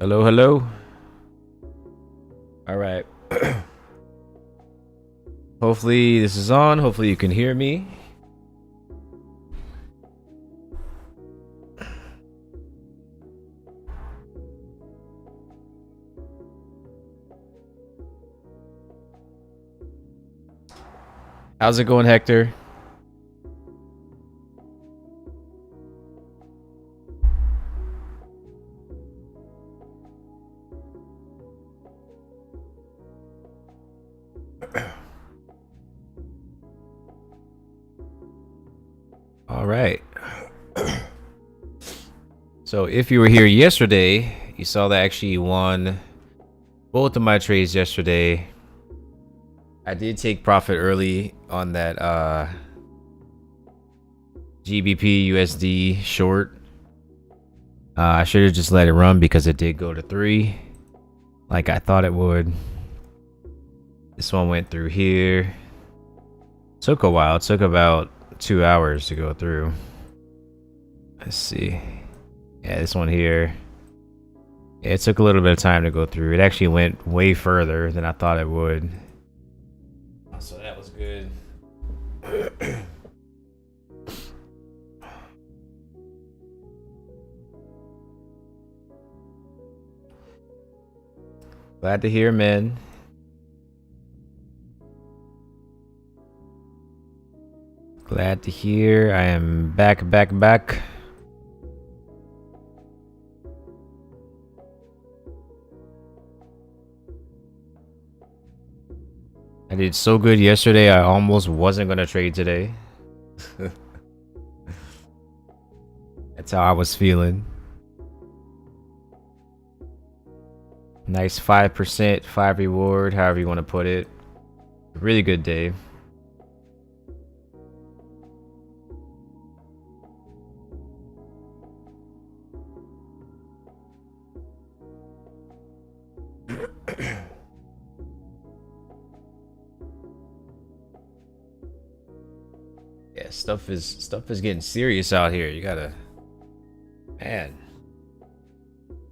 Hello, hello. All right. Hopefully this is on. Hopefully you can hear me. How's it going, Hector? All right. So if you were here yesterday, you saw that I actually won both of my trades yesterday. I did take profit early on that GBP USD short. I should have just let it run because it did go to 3 like I thought it would. This one went through here. Took a while. It took about 2 hours to go through. Let's see. Yeah, this one here. Yeah, it took a little bit of time to go through. It actually went way further than I thought it would. So that was good. Glad to hear, man. Glad to hear. I am back. I did so good yesterday, I almost wasn't going to trade today. That's how I was feeling. Nice 5%, 5 reward, however you want to put it. Really good day. Yeah, stuff is getting serious out here. You gotta, man.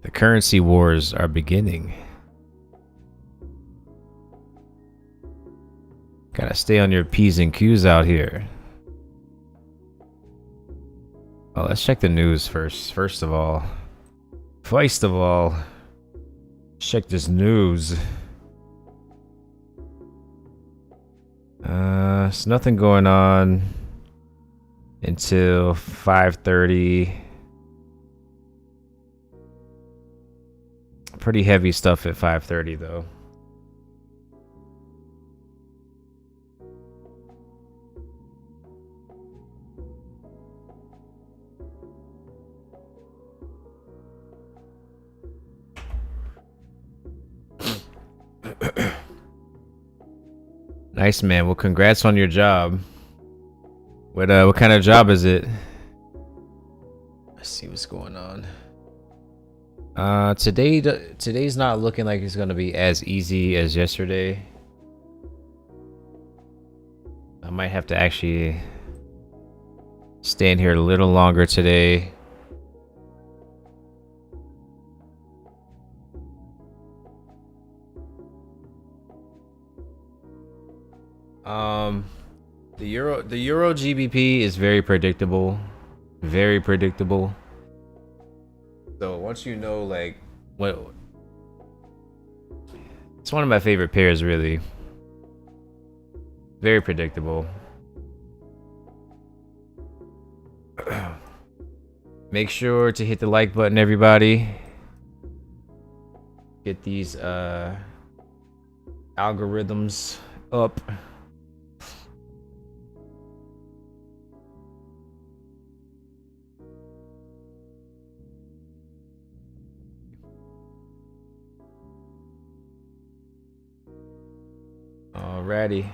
The currency wars are beginning. Gotta stay on your P's and Q's out here. Oh, let's check the news first. First of all, check this news. There's nothing going on until 5:30. Pretty heavy stuff at 5:30 though. Nice, man. Well, congrats on your job. What kind of job is it? Let's see what's going on. Today's not looking like it's gonna be as easy as yesterday. I might have to actually stand here a little longer today. The Euro GBP is very predictable. Very predictable. So once you know like what, it's one of my favorite pairs really. Very predictable. Make sure to hit the like button, everybody. Get these algorithms up. Alrighty.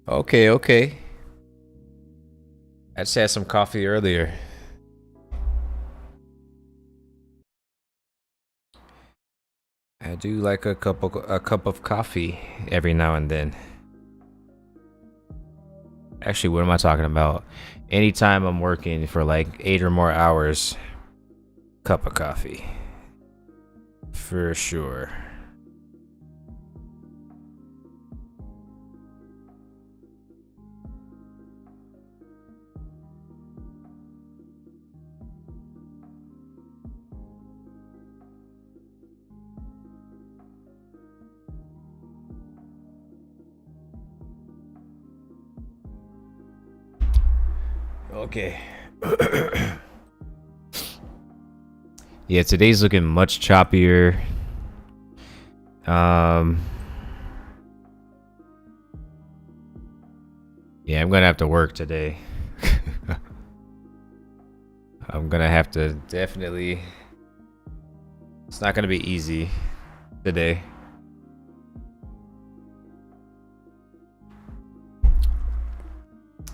Okay. I just had some coffee earlier. I do like a cup of coffee every now and then. Actually, what am I talking about? Anytime I'm working for like 8 or more hours, cup of coffee. For sure. Okay. Yeah, today's looking much choppier. Yeah, I'm gonna have to work today. I'm gonna have to definitely. It's not gonna be easy today.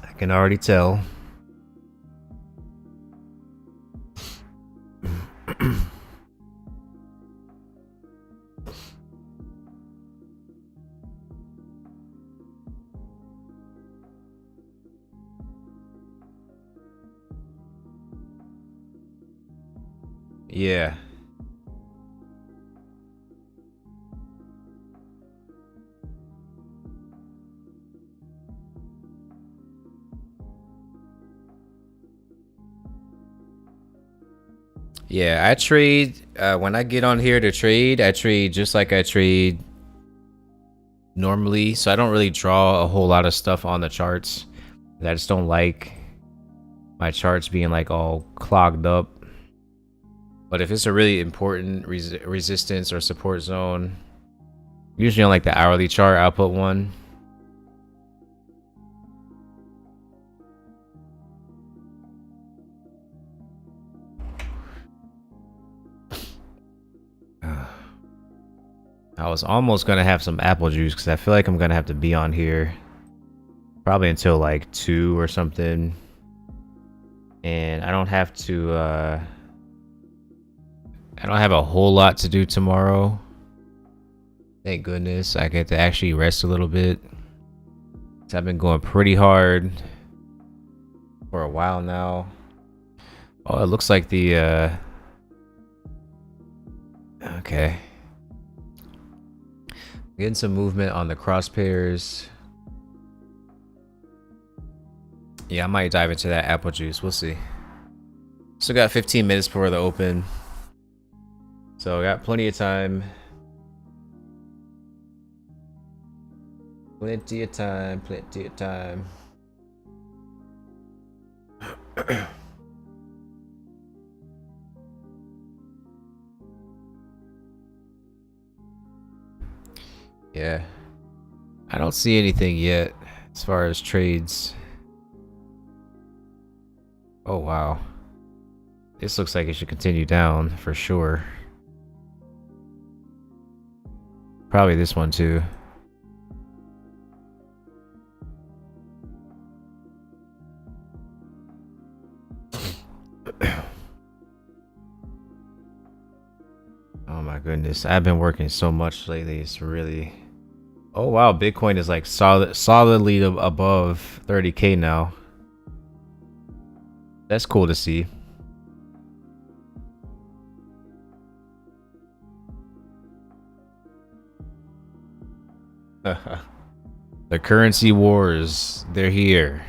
I can already tell. Yeah. Yeah, I trade when I get on here to trade, I trade just like I trade normally. So I don't really draw a whole lot of stuff on the charts. I just don't like my charts being like all clogged up. But if it's a really important resistance or support zone, usually on like the hourly chart, I'll put one. I was almost gonna have some apple juice because I feel like I'm gonna have to be on here probably until like 2 or something, and I don't have to. I don't have a whole lot to do tomorrow. Thank goodness I get to actually rest a little bit. So I've been going pretty hard for a while now. Oh, it looks like the okay. Getting some movement on the cross pairs. Yeah, I might dive into that apple juice. We'll see. Still got 15 minutes before the open. So I got plenty of time. Plenty of time. Plenty of time. Yeah. I don't see anything yet as far as trades. Oh, wow. This looks like it should continue down for sure. Probably this one too. Oh my goodness. I've been working so much lately. It's really... Oh wow, Bitcoin is like solidly above 30K now. That's cool to see. The currency wars, they're here.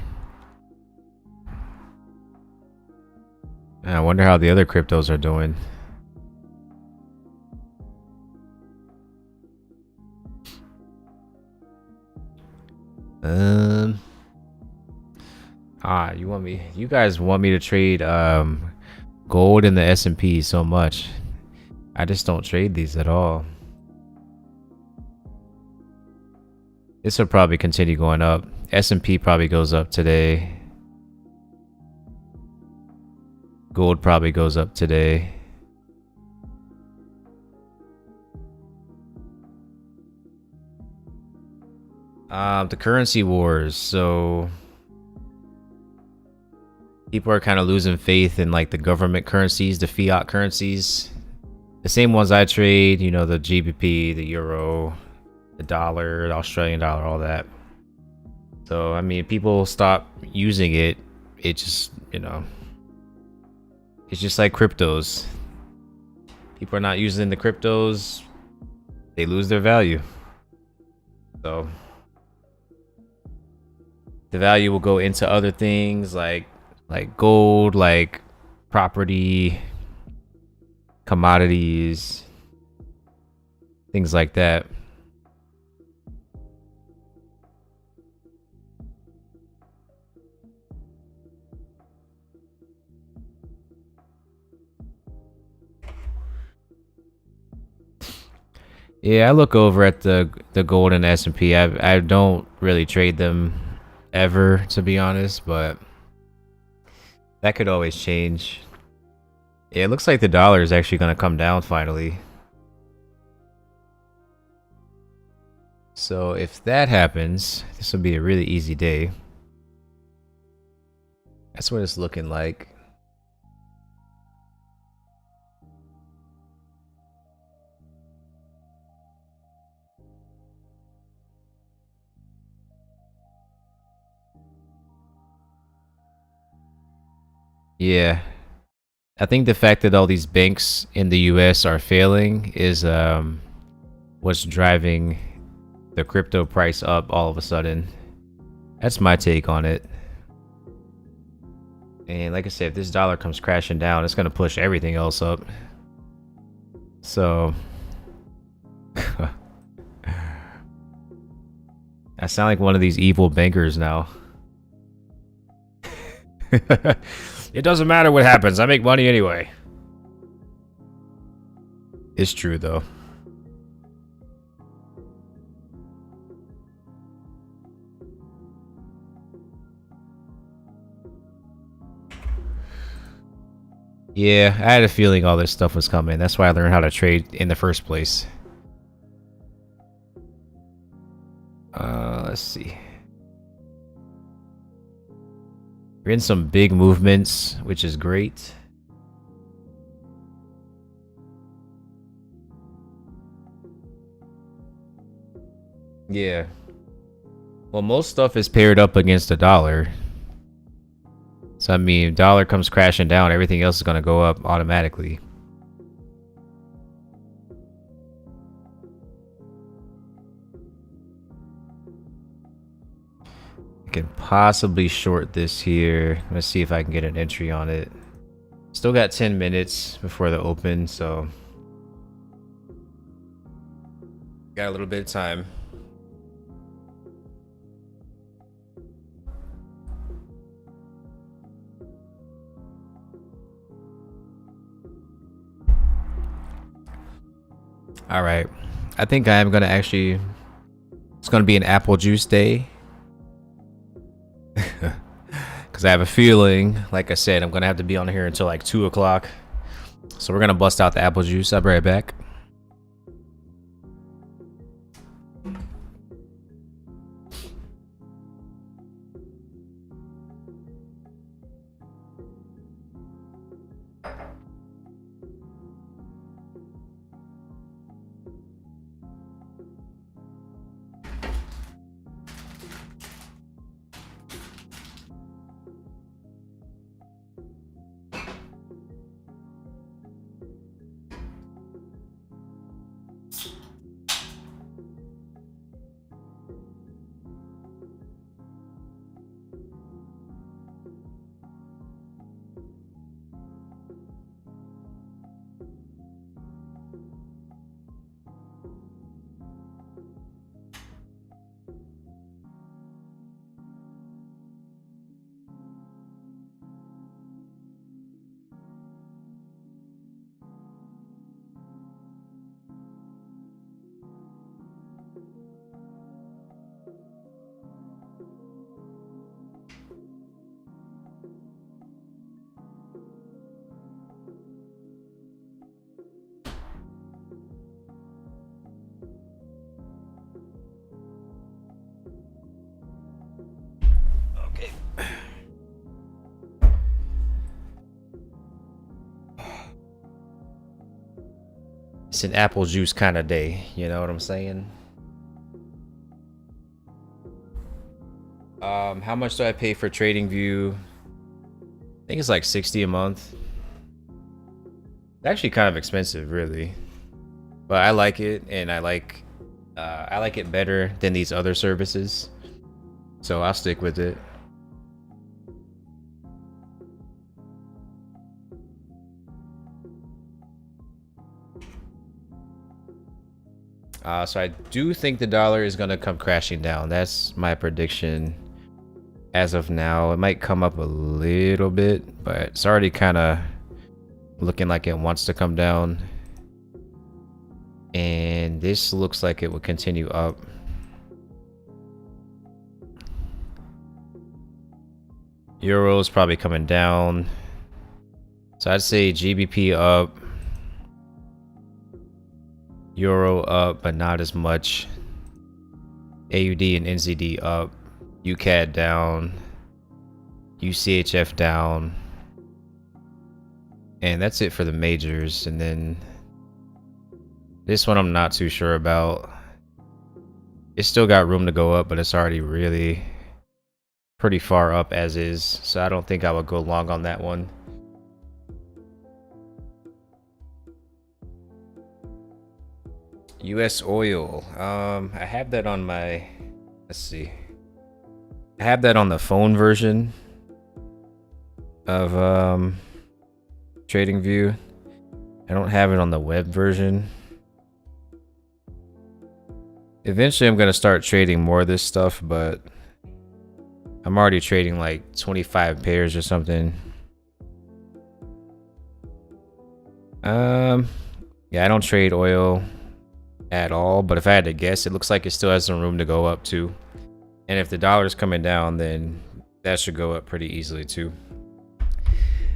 I wonder how the other cryptos are doing. You guys want me to trade gold in the S&P so much. I just don't trade these at all. This will probably continue going up. S&P probably goes up today. Gold probably goes up today. The currency wars. So people are kind of losing faith in like the government currencies, the fiat currencies, the same ones I trade. You know, the GBP, the euro, the dollar, the Australian dollar, all that. So I mean, people stop using it. It just, you know, it's just like cryptos. People are not using the cryptos, they lose their value. So the value will go into other things like gold, like property, commodities, things like that. Yeah, I look over at the gold and S&P. I don't really trade them ever, to be honest, but that could always change. Yeah, it looks like the dollar is actually going to come down finally. So if that happens, this will be a really easy day. That's what it's looking like. Yeah. I think the fact that all these banks in the US are failing is what's driving the crypto price up all of a sudden. That's my take on it. And like I said, if this dollar comes crashing down, it's going to push everything else up. So I sound like one of these evil bankers now. It doesn't matter what happens. I make money anyway. It's true, though. Yeah, I had a feeling all this stuff was coming. That's why I learned how to trade in the first place. Let's see. We're in some big movements, which is great. Yeah. Well, most stuff is paired up against the dollar. So, I mean, if dollar comes crashing down, everything else is going to go up automatically. I can possibly short this here. Let's see if I can get an entry on it. Still got 10 minutes before the open, so got a little bit of time. All right. I think I am going to actually... It's going to be an apple juice day. Because I have a feeling, like I said, I'm going to have to be on here until like 2 o'clock. So we're going to bust out the apple juice. I'll be right back. Okay. It's an apple juice kind of day. You know what I'm saying? How much do I pay for TradingView? I think it's like 60 a month. It's actually kind of expensive, really, but I like it, and I like it better than these other services, so I'll stick with it. So I do think the dollar is gonna come crashing down. That's my prediction as of now. It might come up a little bit, but it's already kind of looking like it wants to come down. And this looks like it will continue up. Euro is probably coming down. So I'd say GBP up. Euro up, but not as much. AUD and NZD up. UCAD down. UCHF down. And that's it for the majors. And then this one I'm not too sure about. It's still got room to go up, but it's already really pretty far up as is. So I don't think I would go long on that one. US oil. I have that on my, let's see. I have that on the phone version of TradingView. I don't have it on the web version. Eventually I'm gonna start trading more of this stuff, but I'm already trading like 25 pairs or something. Yeah, I don't trade oil at all, but if I had to guess, it looks like it still has some room to go up too. And if the dollar's coming down, then that should go up pretty easily too.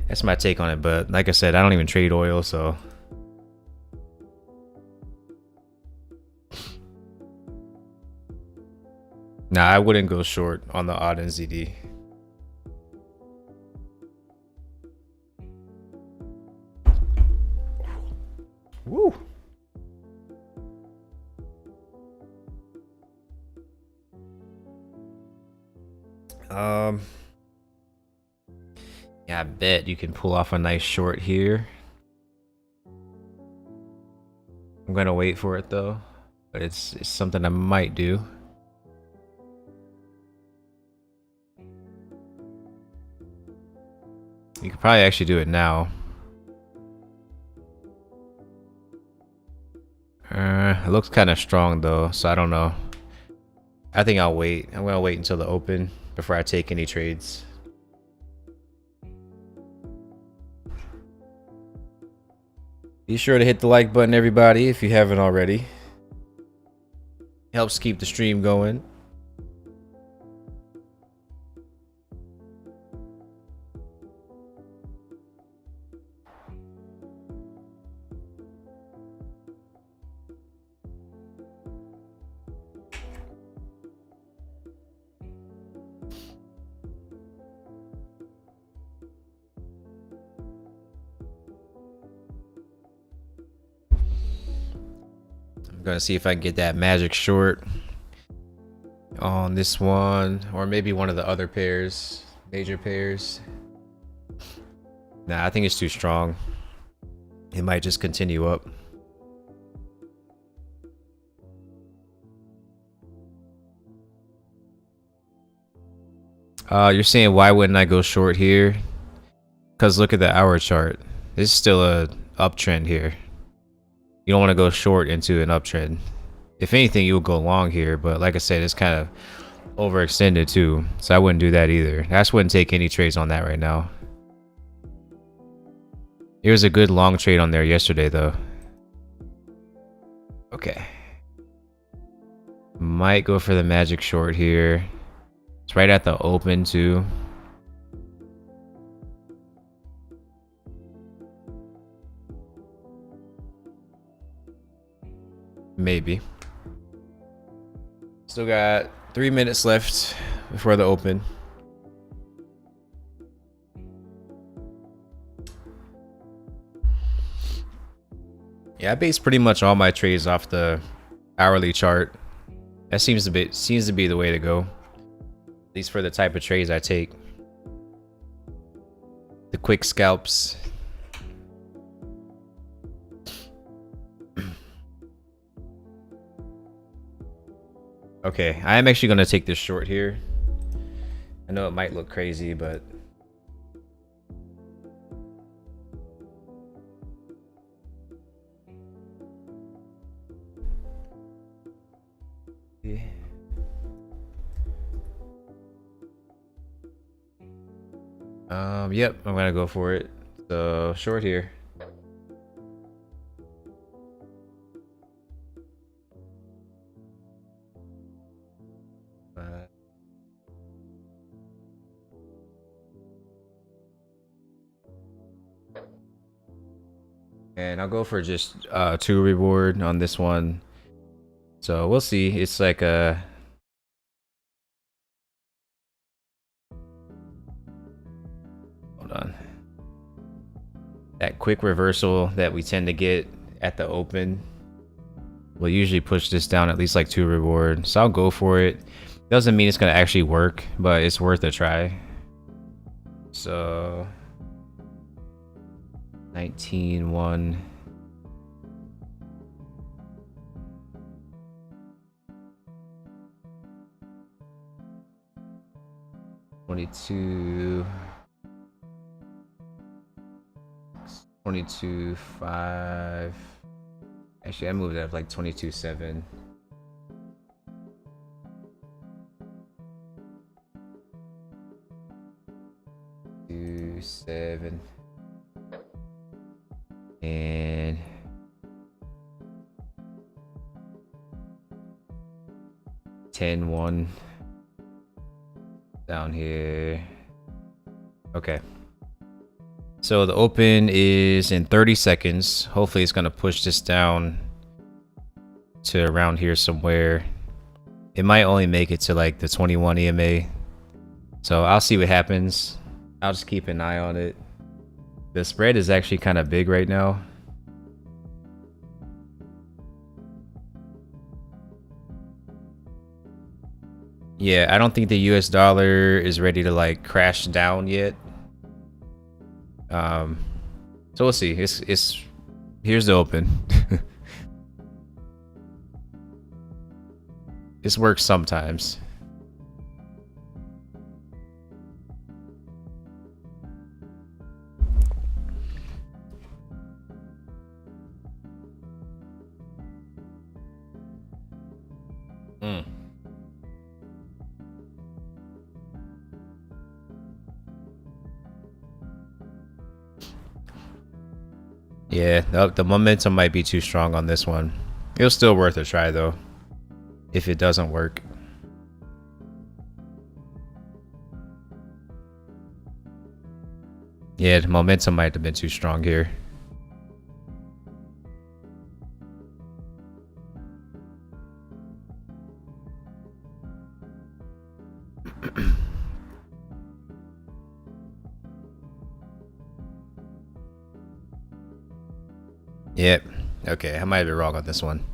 That's my take on it, but like I said, I don't even trade oil, so nah, I wouldn't go short on the odd NZD. Woo. Yeah, I bet you can pull off a nice short here. I'm gonna wait for it though, but it's something I might do. You could probably actually do it now. It looks kind of strong though, so I don't know. I think I'll wait. I'm gonna wait until the open before I take any trades. Be sure to hit the like button, everybody, if you haven't already. Helps keep the stream going. I'm gonna see if I can get that magic short on this one, or maybe one of the other pairs, major pairs. Nah, I think it's too strong. It might just continue up. You're saying why wouldn't I go short here? Because look at the hour chart. This is still a uptrend here. You don't want to go short into an uptrend. If anything, you'll go long here, but like I said, it's kind of overextended too, so I wouldn't do that either. I just wouldn't take any trades on that right now. There was a good long trade on there yesterday though. Okay. Might go for the magic short here. It's right at the open too. Maybe. Still got 3 minutes left before the open. Yeah, I base pretty much all my trades off the hourly chart. That seems to be the way to go. least for the type of trades I take. The quick scalps. Okay, I am actually going to take this short here. I know it might look crazy, but yeah. Yep, I'm gonna go for it. So short here. And I'll go for just 2 reward on this one. So we'll see. It's like a hold on. That quick reversal that we tend to get at the open will usually push this down at least like 2 reward. So I'll go for it. Doesn't mean it's gonna actually work, but it's worth a try. So 19-1. $22. 22.5. Actually, I moved it up like 22.7. $2.7 and $10.1 down here. Okay. So the open is in 30 seconds. Hopefully it's going to push this down to around here somewhere. It might only make it to like the 21 EMA. So I'll see what happens. I'll just keep an eye on it. The spread is actually kind of big right now. Yeah, I don't think the US dollar is ready to like crash down yet. So we'll see. It's here's the open. This works sometimes. Yeah, the momentum might be too strong on this one. It's still worth a try though, if it doesn't work. Yeah, the momentum might have been too strong here. Yep. Okay, I might be wrong on this one.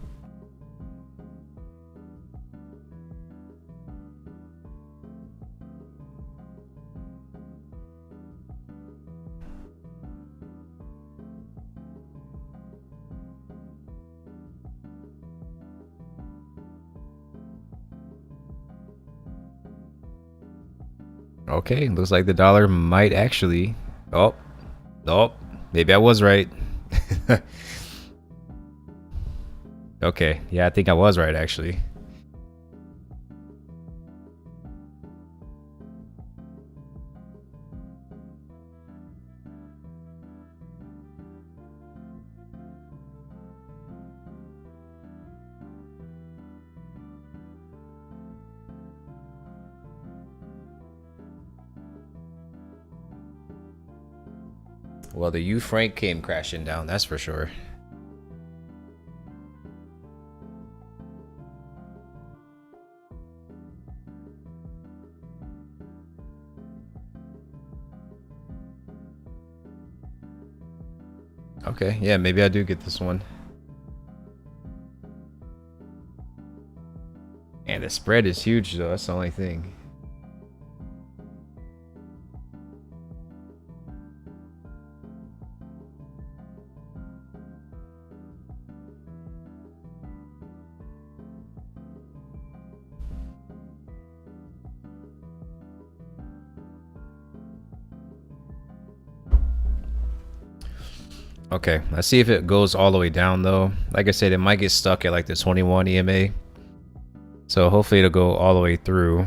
Okay, looks like the dollar might actually. Oh, maybe I was right. Okay, yeah, I think I was right actually. Well, the U franc came crashing down, that's for sure. Okay, yeah, maybe I do get this one. And the spread is huge though, that's the only thing. Okay, let's see if it goes all the way down though. Like I said, it might get stuck at like the 21 EMA. So hopefully it'll go all the way through.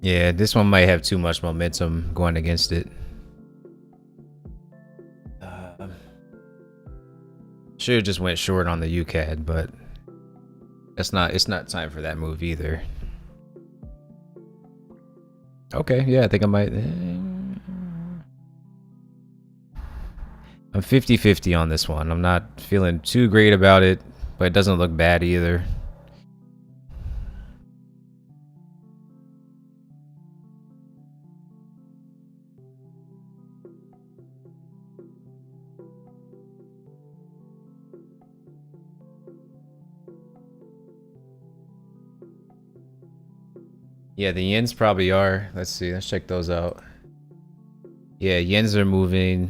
Yeah, this one might have too much momentum going against it. Should have just went short on the UCAD, but it's not time for that move either. Okay, yeah, I think I might. I'm 50-50 on this one. I'm not feeling too great about it, but it doesn't look bad either. Yeah, the yens probably are. Let's see. Let's check those out. Yeah, yens are moving.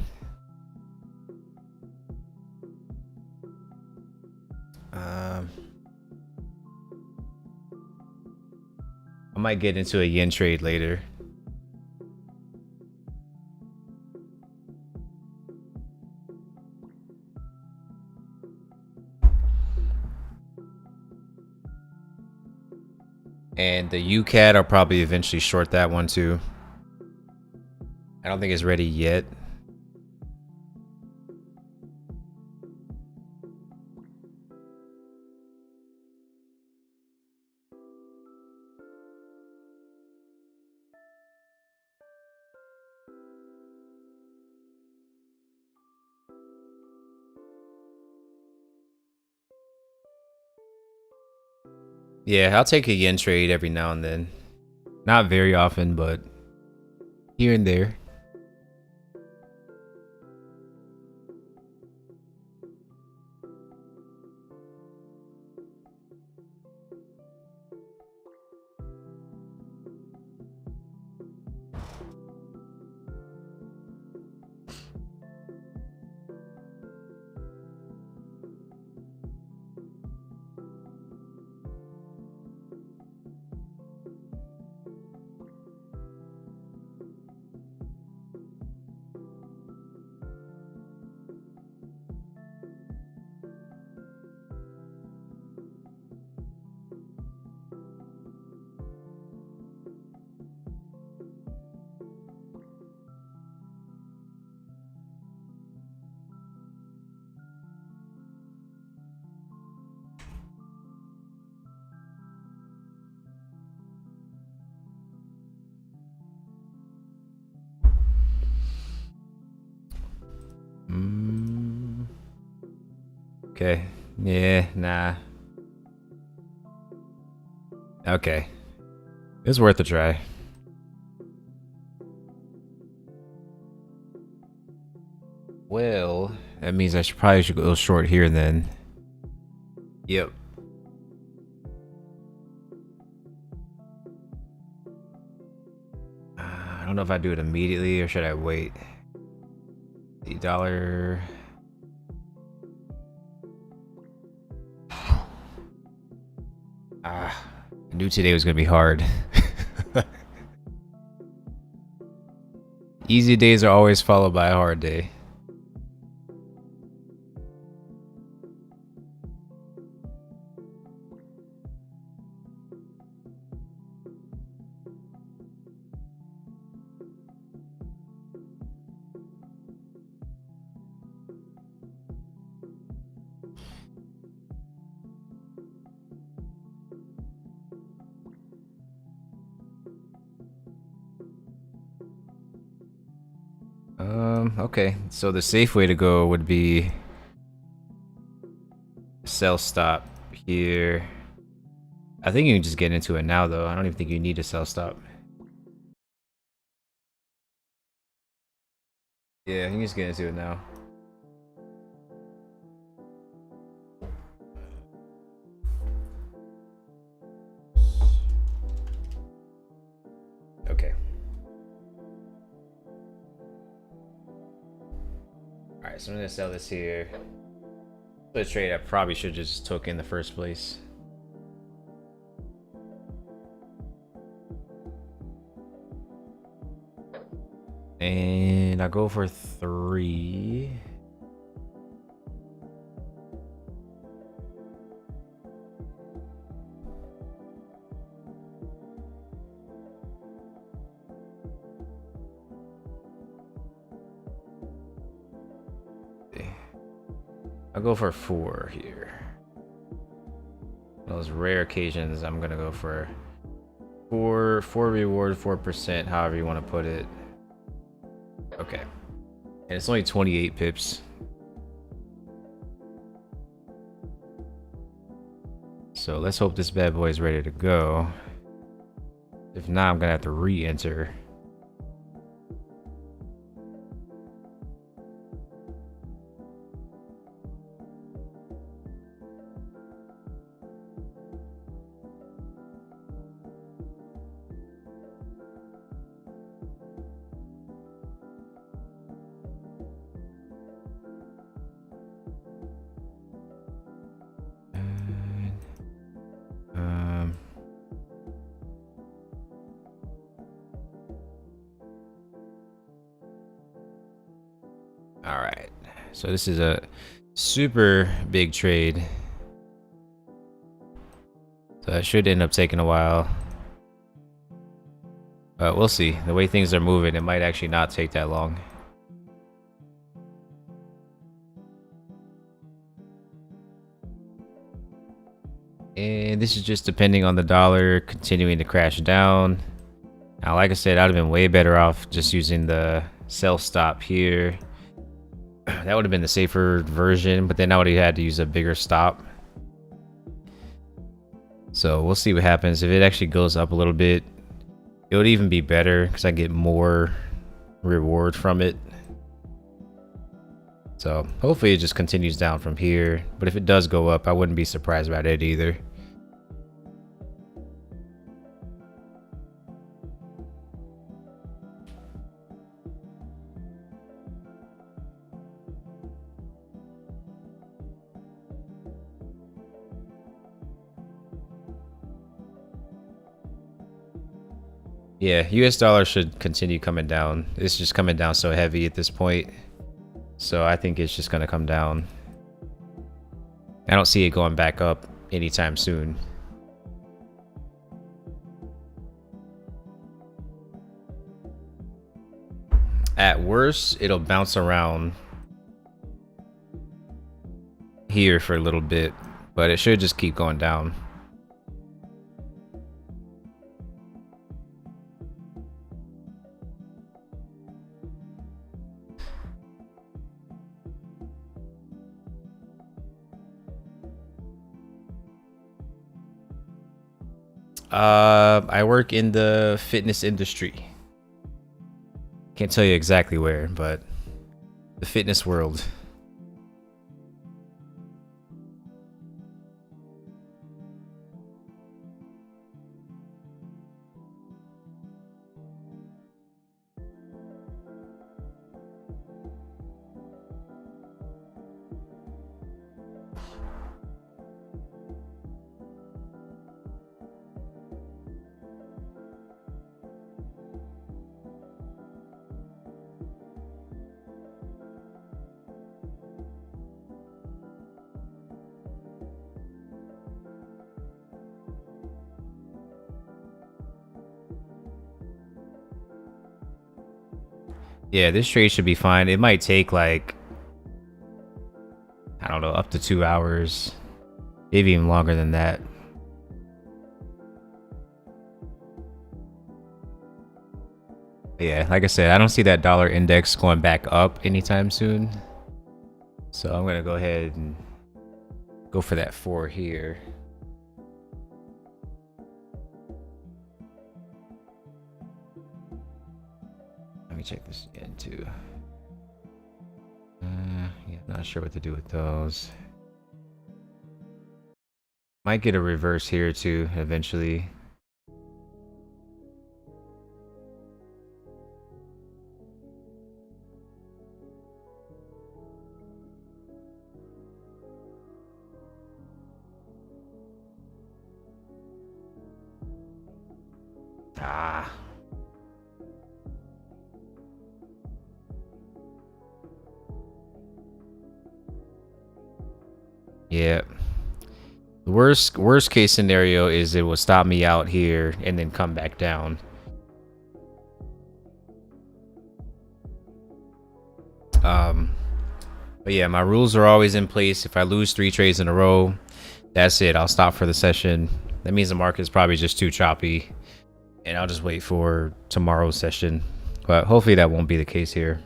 I might get into a yen trade later. And the UCAD, I'll probably eventually short that one too. I don't think it's ready yet. Yeah, I'll take a yen trade every now and then. Not very often, but here and there. Okay. Yeah, nah. Okay. It's worth a try. Well, that means I probably should go short here then. Yep. I don't know if I do it immediately or should I wait. The dollar. I knew today was gonna be hard. Easy days are always followed by a hard day. Okay. So the safe way to go would be sell stop here. I think you can just get into it now, though. I don't even think you need a sell stop. Yeah, you can just get into it now. Okay. Alright, so I'm gonna sell this here. The trade I probably should just took in the first place. And I'll go for 3. I'll go for 4 here. Those rare occasions, I'm gonna go for 4 reward, 4%, however you want to put it. Okay. And it's only 28 pips. So let's hope this bad boy is ready to go. If not, I'm gonna have to re-enter. All right, so this is a super big trade, so it should end up taking a while, but we'll see. The way things are moving, it might actually not take that long. And this is just depending on the dollar continuing to crash down. Now, like I said, I'd have been way better off just using the sell stop here. That would have been the safer version, but then I would have had to use a bigger stop. So we'll see what happens. If it actually goes up a little bit, it would even be better because I get more reward from it. So hopefully it just continues down from here. But if it does go up, I wouldn't be surprised about it either. Yeah, US dollar should continue coming down. It's just coming down so heavy at this point. So I think it's just going to come down. I don't see it going back up anytime soon. At worst, it'll bounce around here for a little bit, but it should just keep going down. I work in the fitness industry. Can't tell you exactly where, but the fitness world. Yeah, this trade should be fine. It might take like, I don't know, up to 2 hours, maybe even longer than that. Yeah, like I said, I don't see that dollar index going back up anytime soon. So I'm gonna go ahead and go for that 4 here. Let me check this again too. Yeah, not sure what to do with those. Might get a reverse here too eventually. Ah. Yeah. The worst case scenario is it will stop me out here and then come back down. But yeah, my rules are always in place. If I lose 3 trades in a row, that's it. I'll stop for the session. That means the market is probably just too choppy, and I'll just wait for tomorrow's session. But hopefully that won't be the case here.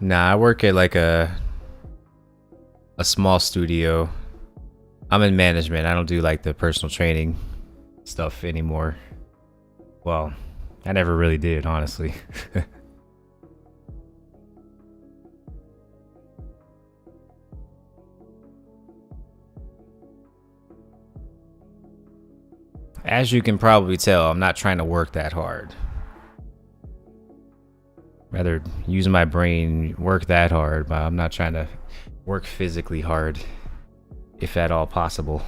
Nah, I work at like a small studio. I'm in management. I don't do like the personal training stuff anymore. Well, I never really did, honestly. As you can probably tell, I'm not trying to work that hard. Rather use my brain, work that hard, but I'm not trying to work physically hard, if at all possible.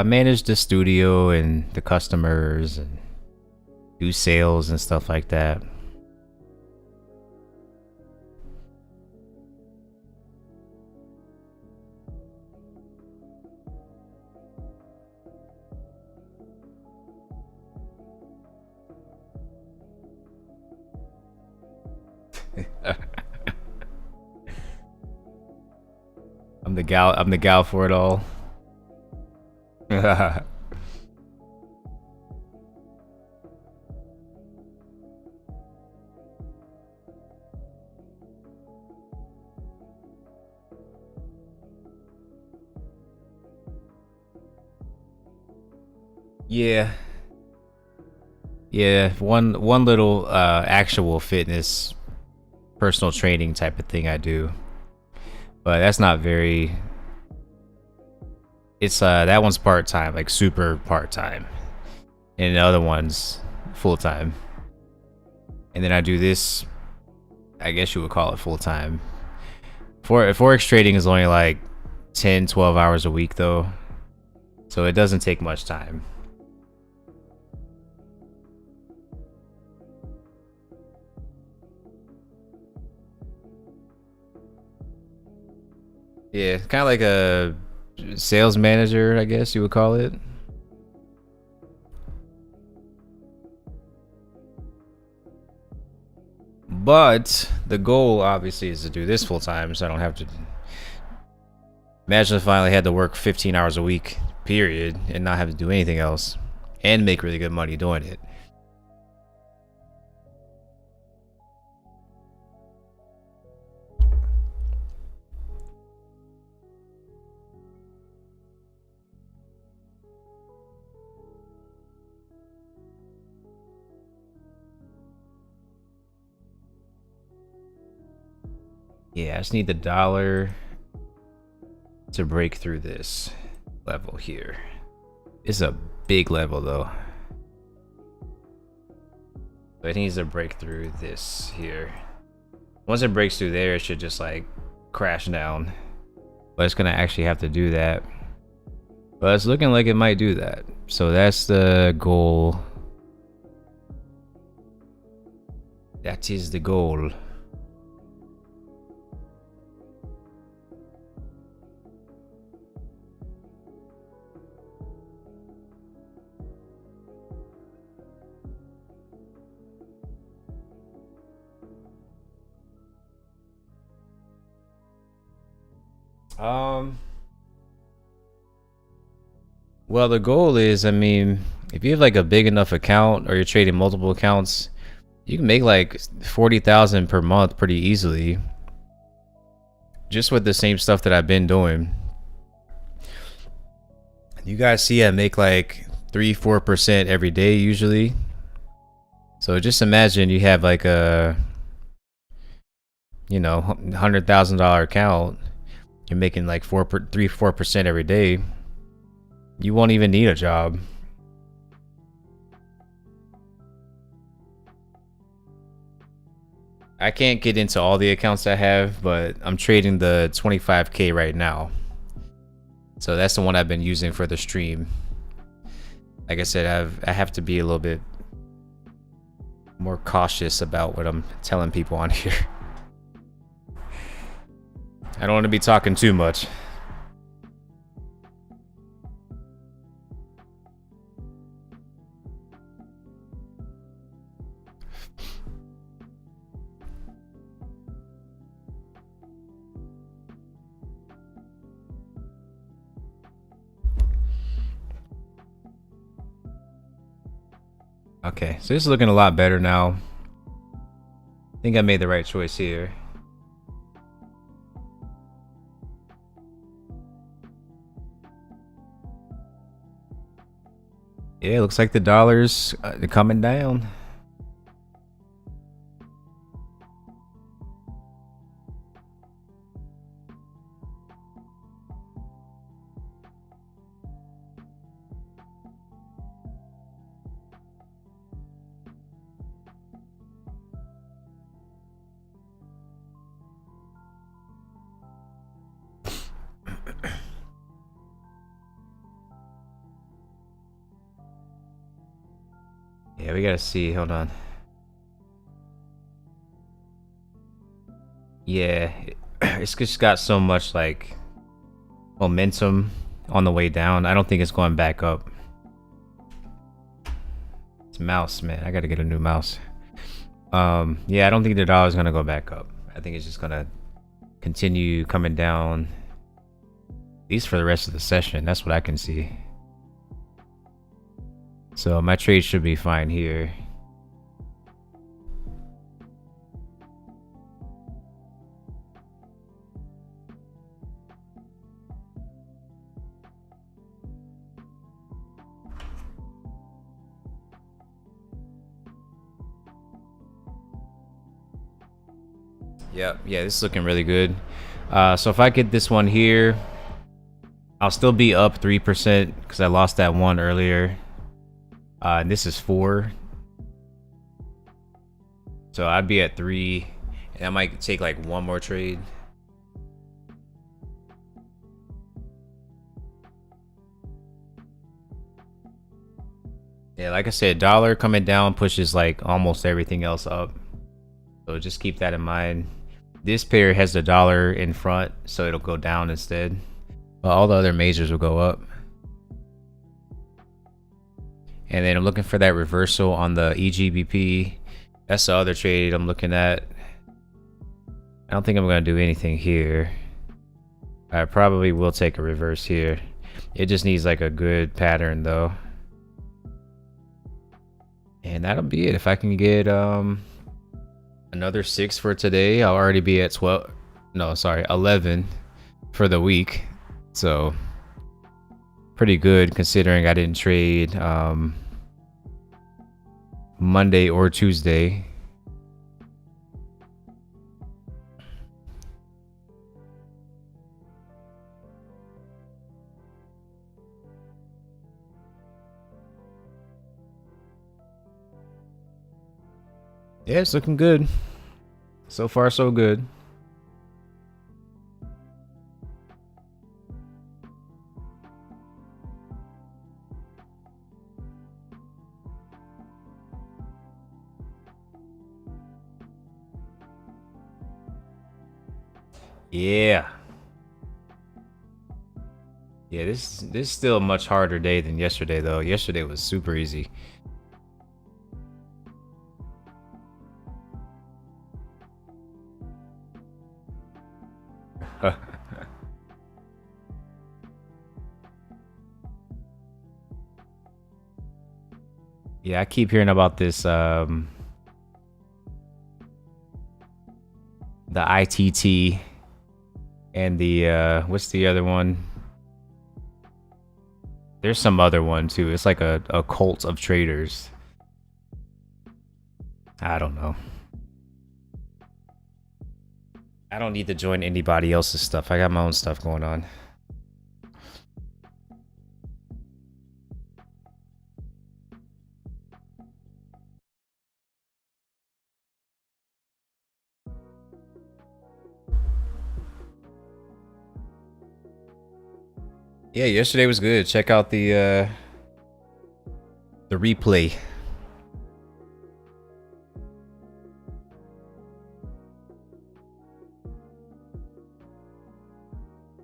Manage the studio and the customers and do sales and stuff like that. I'm the gal for it all. Yeah. Yeah, one little actual fitness personal training type of thing I do. But that's not very, it's that one's part-time, like super part-time. And the other one's full-time. And then I do this, I guess you would call it full-time. Forex trading is only like 10-12 hours a week though. So it doesn't take much time. Yeah, kind of like a sales manager, I guess you would call it. But the goal obviously is to do this full time, so I don't have to. Imagine if I only had to work 15 hours a week, period, and not have to do anything else, and make really good money doing it. Yeah, I just need the dollar to break through this level here. It's a big level though. So it needs to break through this here. Once it breaks through there, it should just like crash down. But it's gonna actually have to do that. But it's looking like it might do that. So that's the goal. That is the goal. Well, the goal is, I mean, if you have like a big enough account or you're trading multiple accounts, you can make like 40,000 per month pretty easily. Just with the same stuff that I've been doing. You guys see I make like 3-4% every day usually. So just imagine you have like a, you know, $100,000 account. You're making like 3-4% every day. You won't even need a job. I can't get into all the accounts I have, but I'm trading the 25K right now. So that's the one I've been using for the stream. Like I said, I have to be a little bit more cautious about what I'm telling people on here. I don't want to be talking too much. Okay, so this is looking a lot better now. I think I made the right choice here. Yeah, looks like the dollar's coming down. Yeah, we gotta see. Hold on. Yeah, it's just got so much like momentum on the way down. I don't think it's going back up. It's mouse, man. I gotta get a new mouse. Yeah, I don't think the dollar's gonna go back up. I think it's just gonna continue coming down, at least for the rest of the session. That's what I can see. So my trade should be fine here. Yep, yeah, this is looking really good. So if I get this one here, I'll still be up 3% because I lost that one earlier. And this is 4. So I'd be at 3. And I might take like one more trade. Yeah, like I said, dollar coming down pushes like almost everything else up. So just keep that in mind. This pair has the dollar in front, so it'll go down instead. But all the other majors will go up. And then I'm looking for that reversal on the EGBP. That's the other trade I'm looking at. I don't think I'm going to do anything here. I probably will take a reverse here. It just needs like a good pattern though. And that'll be it. If I can get another 6 for today, I'll already be at 12. No, sorry, 11 for the week. So pretty good considering I didn't trade Monday or Tuesday. Yeah, it's looking good. So far, so good. Yeah. Yeah, this is still a much harder day than yesterday though. Yesterday was super easy. Yeah, I keep hearing about this the ITT and the what's the other one? There's some other one too. It's like a cult of traders. I don't know. I don't need to join anybody else's stuff. I got my own stuff going on. Yeah, yesterday was good. Check out the replay.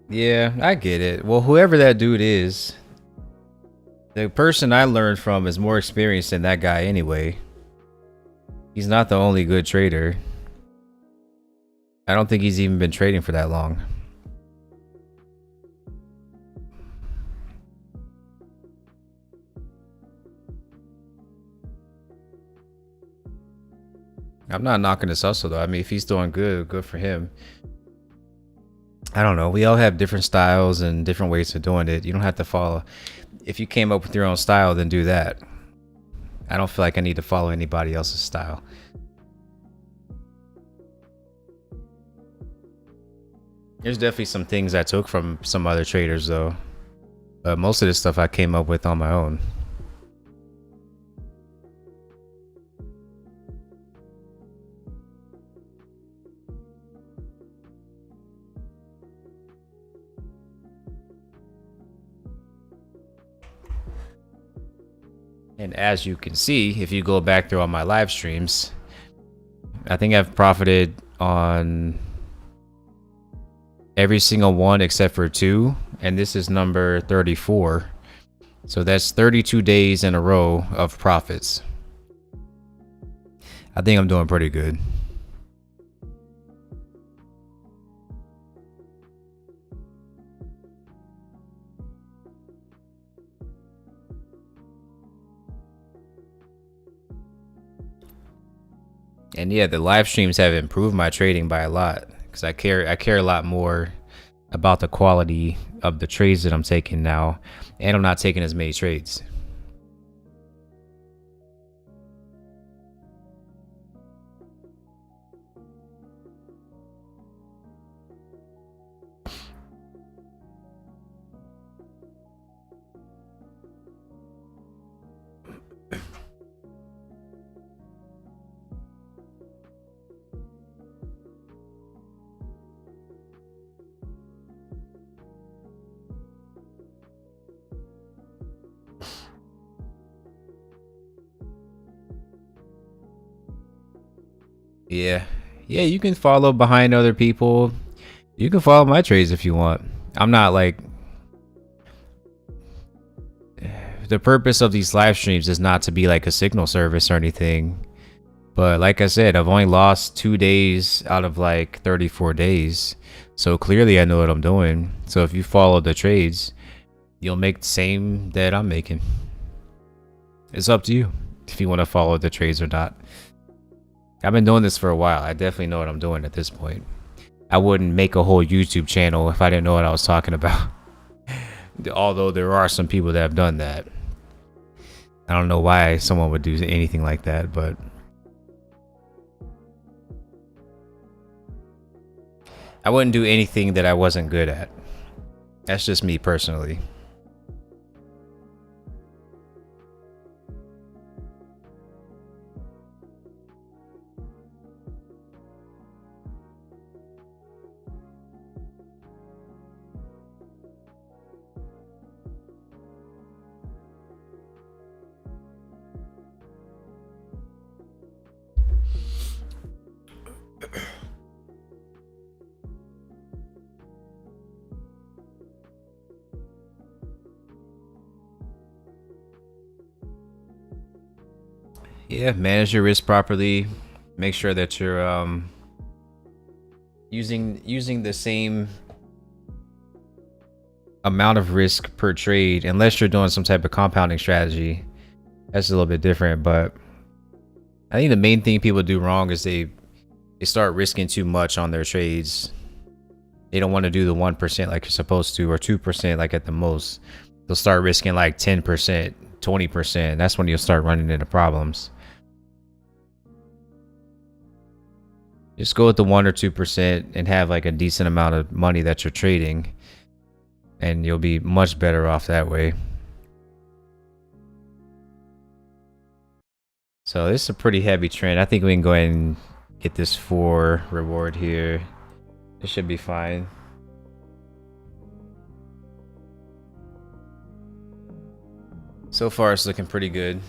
Yeah, I get it. Well, whoever that dude is, the person I learned from is more experienced than that guy anyway. He's not the only good trader. I don't think he's even been trading for that long. I'm not knocking his hustle though. I mean, if he's doing good, good for him. I don't know. We all have different styles and different ways of doing it. You don't have to follow. If you came up with your own style, then do that. I don't feel like I need to follow anybody else's style. There's definitely some things I took from some other traders though. But most of this stuff I came up with on my own. And as you can see, if you go back through all my live streams, I think I've profited on every single one except for 2, and this is number 34. So that's 32 days in a row of profits. I think I'm doing pretty good. And yeah, the live streams have improved my trading by a lot because I care a lot more about the quality of the trades that I'm taking now, and I'm not taking as many trades. Yeah. Yeah, you can follow behind other people. You can follow my trades if you want. I'm not like, the purpose of these live streams is not to be like a signal service or anything. But like I said, I've only lost 2 days out of like 34 days. So clearly I know what I'm doing. So if you follow the trades, you'll make the same that I'm making. It's up to you if you want to follow the trades or not. I've been doing this for a while. I definitely know what I'm doing at this point. I wouldn't make a whole YouTube channel if I didn't know what I was talking about. Although there are some people that have done that. I don't know why someone would do anything like that, but I wouldn't do anything that I wasn't good at. That's just me personally. Yeah, manage your risk properly. Make sure that you're using the same amount of risk per trade, unless you're doing some type of compounding strategy. That's a little bit different, but I think the main thing people do wrong is they start risking too much on their trades. They don't want to do the 1% like you're supposed to, or 2% like at the most. They'll start risking like 10%, 20%. That's when you'll start running into problems. Just go with the 1 or 2% and have like a decent amount of money that you're trading, and you'll be much better off that way. So this is a pretty heavy trend. I think we can go ahead and get this 4 reward here. It should be fine. So far it's looking pretty good.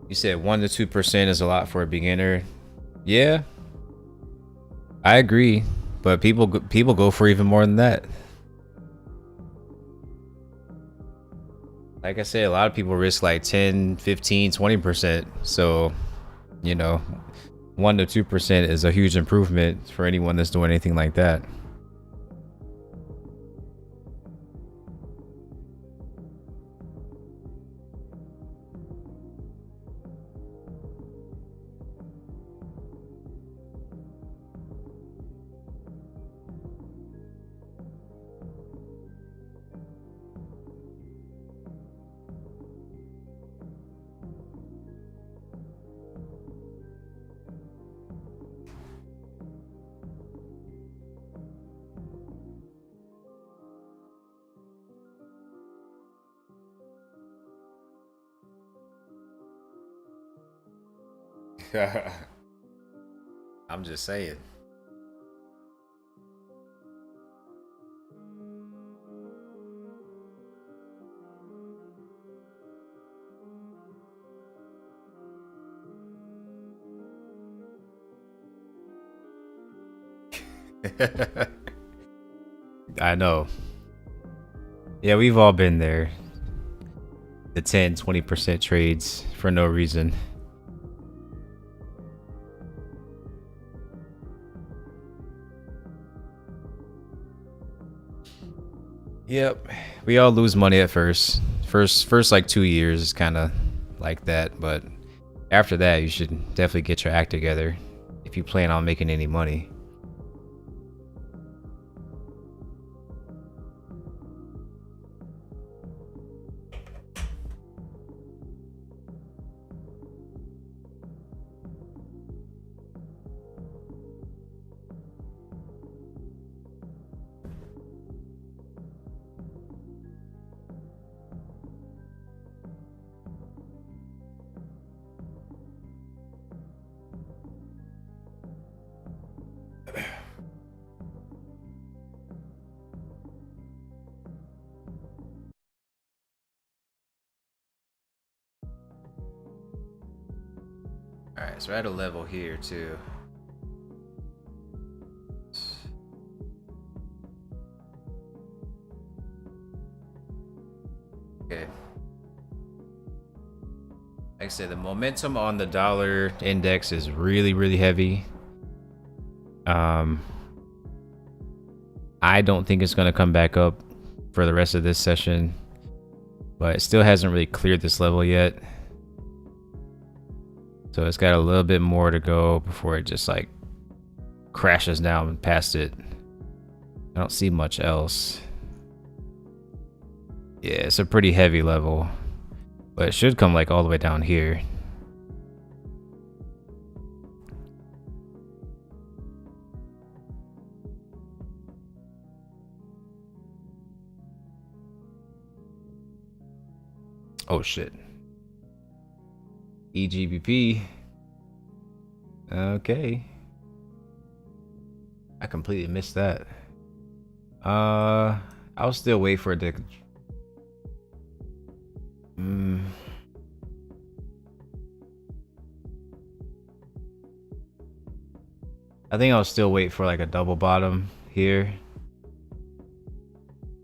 You said 1 to 2% is a lot for a beginner. Yeah, I agree, but people go for even more than that. Like I said, a lot of people risk like 10, 15, 20%. So, you know, 1 to 2% is a huge improvement for anyone that's doing anything like that. I'm just saying. I know. Yeah, we've all been there. The 10, 20% trades for no reason. Yep. We all lose money at first. First like 2 years is kind of like that, but after that you should definitely get your act together if you plan on making any money. All right, so we're at a level here too. Okay. Like I said, the momentum on the dollar index is really heavy. I don't think it's going to come back up for the rest of this session, but it still hasn't really cleared this level yet. So it's got a little bit more to go before it just like crashes down past it. I don't see much else. Yeah, it's a pretty heavy level, but it should come like all the way down here. Oh shit. EGBP. Okay. I completely missed that. I'll still wait for it to. Mm, I think I'll still wait for like a double bottom here.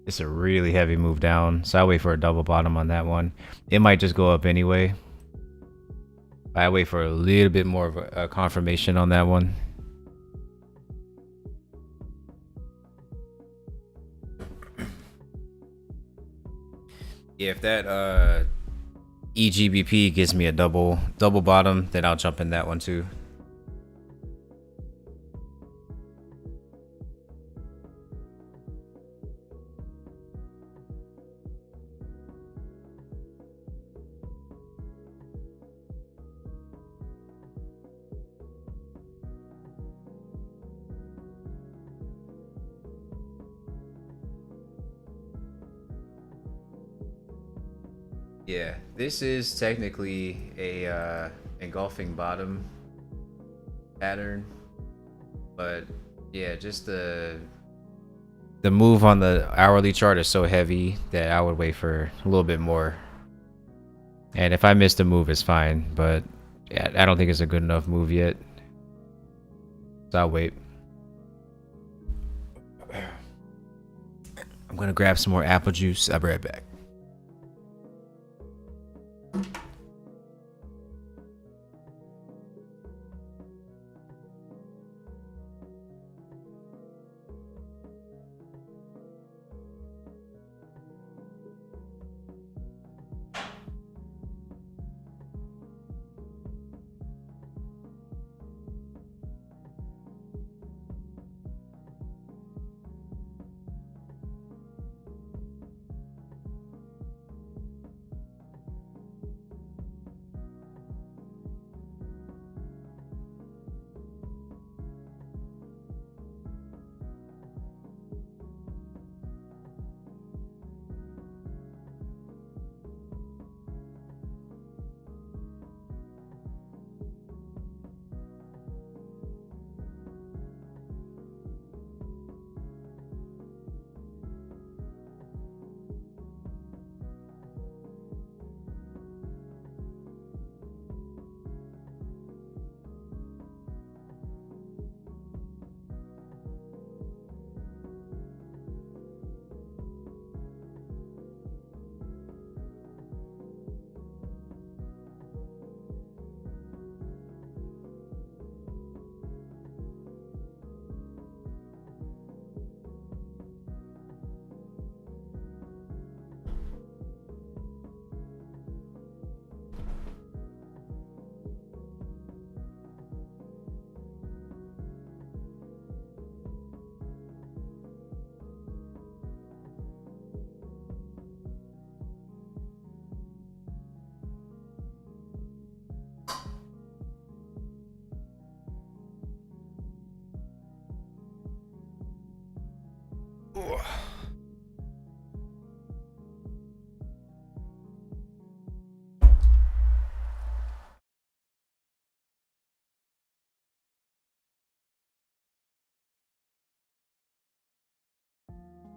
It's a really heavy move down, so I'll wait for a double bottom on that one. It might just go up anyway. I wait for a little bit more of a confirmation on that one. Yeah, if that EGBP gives me a double bottom, then I'll jump in that one too. Yeah, this is technically a engulfing bottom pattern, but yeah, just the move on the hourly chart is so heavy that I would wait for a little bit more. And if I miss the move, it's fine, but yeah, I don't think it's a good enough move yet. So I'll wait. I'm gonna grab some more apple juice. I'll be right back.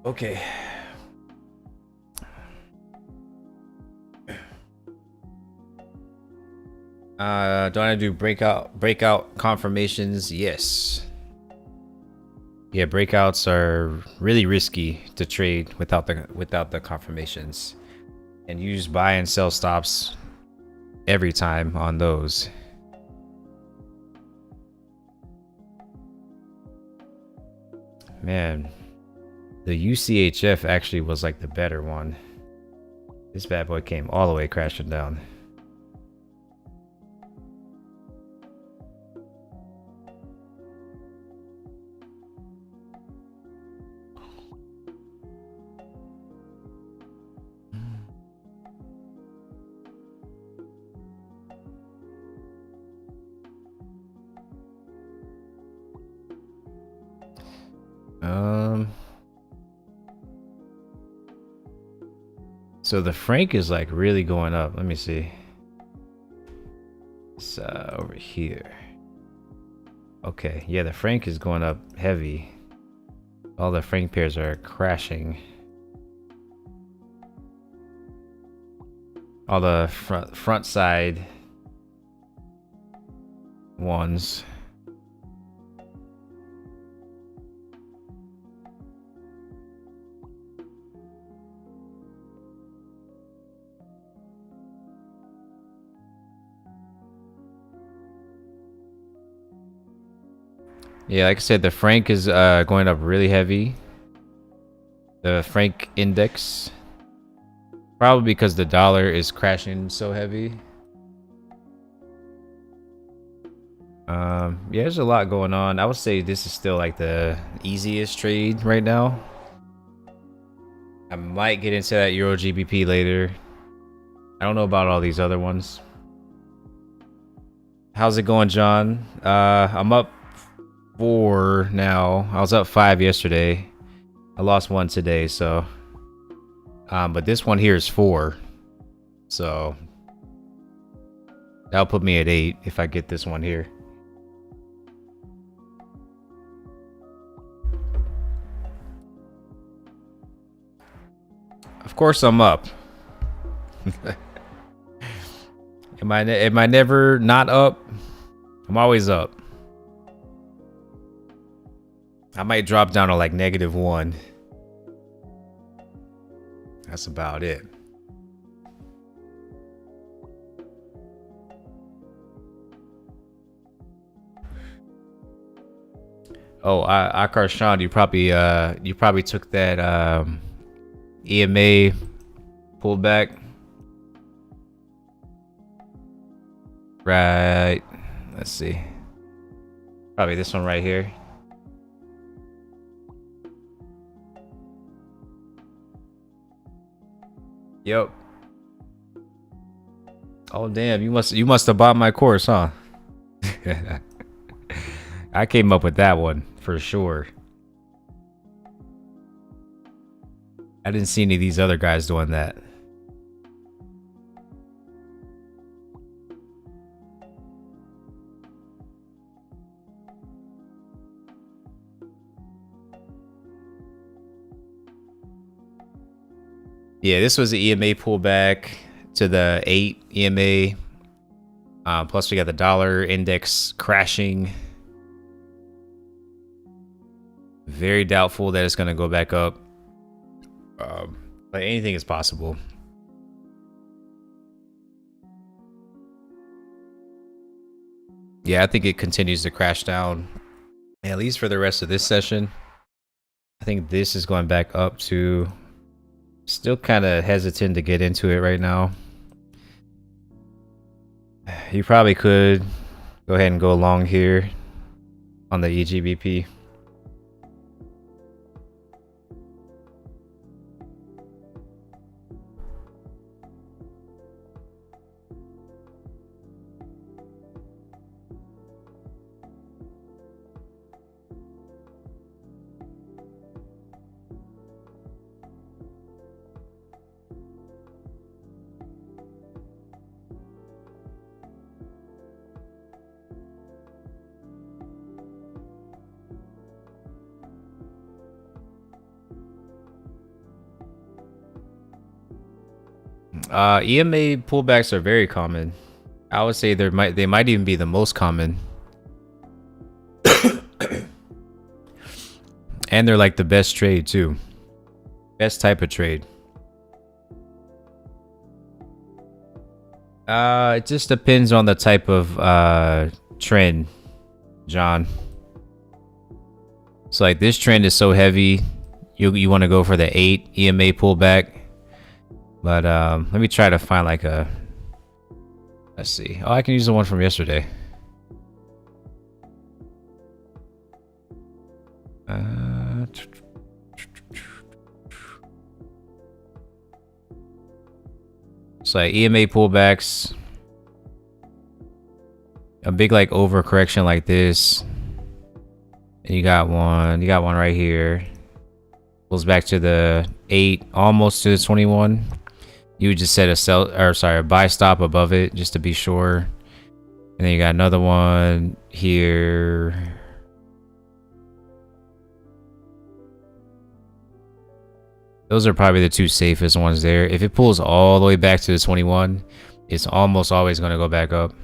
Okay. Do I do breakout confirmations? Yes. Yeah, breakouts are really risky to trade without the confirmations. And use buy and sell stops every time on those. Man, the UCHF actually was like the better one. This bad boy came all the way crashing down. So the franc is like really going up. Let me see. It's over here. Okay, yeah, the franc is going up heavy. All the franc pairs are crashing. All the front side ones. Yeah, like I said, the franc is going up really heavy. The franc index. Probably because the dollar is crashing so heavy. Yeah, there's a lot going on. I would say this is still like the easiest trade right now. I might get into that Euro GBP later. I don't know about all these other ones. How's it going, John? I'm up 4 now. I was up 5 yesterday. I lost 1 today, so but this one here is 4. So that'll put me at 8 if I get this one here. Of course I'm up. Am I never not up? I'm always up. I might drop down to like -1. That's about it. Oh, Akar Sean, you probably took that EMA pullback. Right. Let's see. Probably this one right here. Yep. Oh damn, you must have bought my course, huh? I came up with that one for sure. I didn't see any of these other guys doing that. Yeah, this was the EMA pullback to the 8 EMA. Plus we got the dollar index crashing. Very doubtful that it's going to go back up. But anything is possible. Yeah, I think it continues to crash down. At least for the rest of this session. I think this is going back up to... Still kind of hesitant to get into it right now. You probably could go ahead and go long here on the EGBP. EMA pullbacks are very common. I would say they might even be the most common. And they're like the best trade too. Best type of trade. It just depends on the type of trend, John. So like this trend is so heavy, you want to go for the 8 EMA pullback. But let me try to find like a... Let's see. Oh, I can use the one from yesterday. It's like EMA pullbacks. A big like overcorrection like this. And you got one right here. Goes back to the 8, almost to the 21. You would just set a a buy stop above it just to be sure. And then you got another one here. Those are probably the two safest ones there. If it pulls all the way back to the 21, it's almost always going to go back up.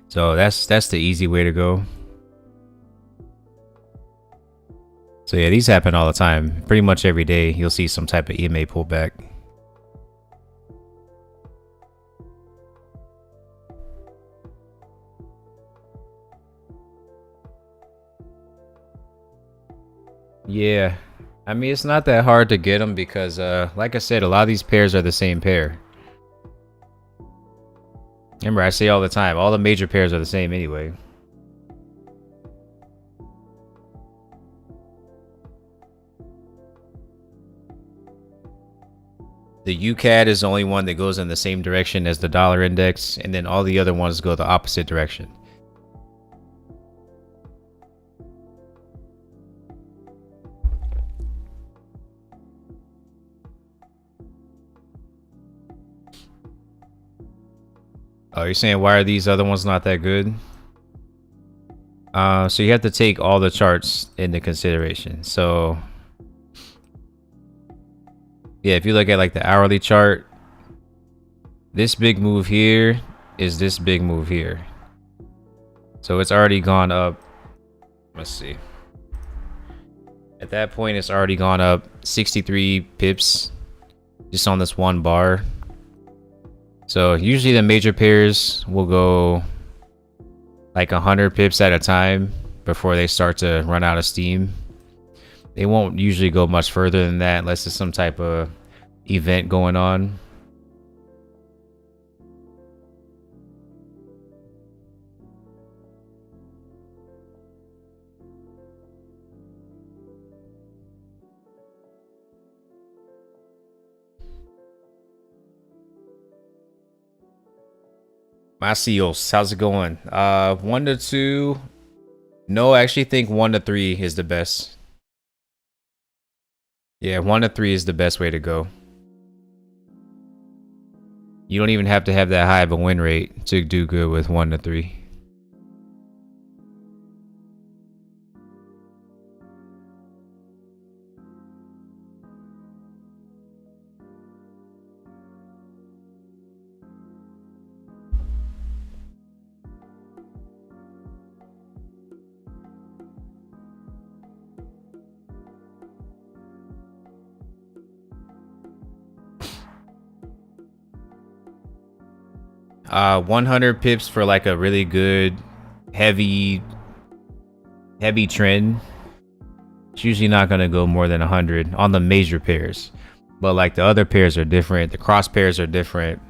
So that's the easy way to go. So yeah, these happen all the time. Pretty much every day you'll see some type of EMA pullback. Yeah, I mean, it's not that hard to get them because like I said, a lot of these pairs are the same pair. Remember, I say all the time, all the major pairs are the same anyway. The UCAD is the only one that goes in the same direction as the dollar index, and then all the other ones go the opposite direction. Oh, you're saying why are these other ones not that good? So you have to take all the charts into consideration. So yeah, if you look at like the hourly chart, this big move here is this big move here. So it's already gone up. Let's see. At that point, it's already gone up 63 pips just on this one bar. So usually the major pairs will go like 100 pips at a time before they start to run out of steam. They won't usually go much further than that unless there's some type of event going on. Macios, how's it going? 1 to 2. No, I actually think 1 to 3 is the best. Yeah, 1 to 3 is the best way to go. You don't even have to have that high of a win rate to do good with 1 to 3. Uh, 100 pips for like a really good heavy trend. It's usually not going to go more than 100 on the major pairs, but like the other pairs are different. The cross pairs are different.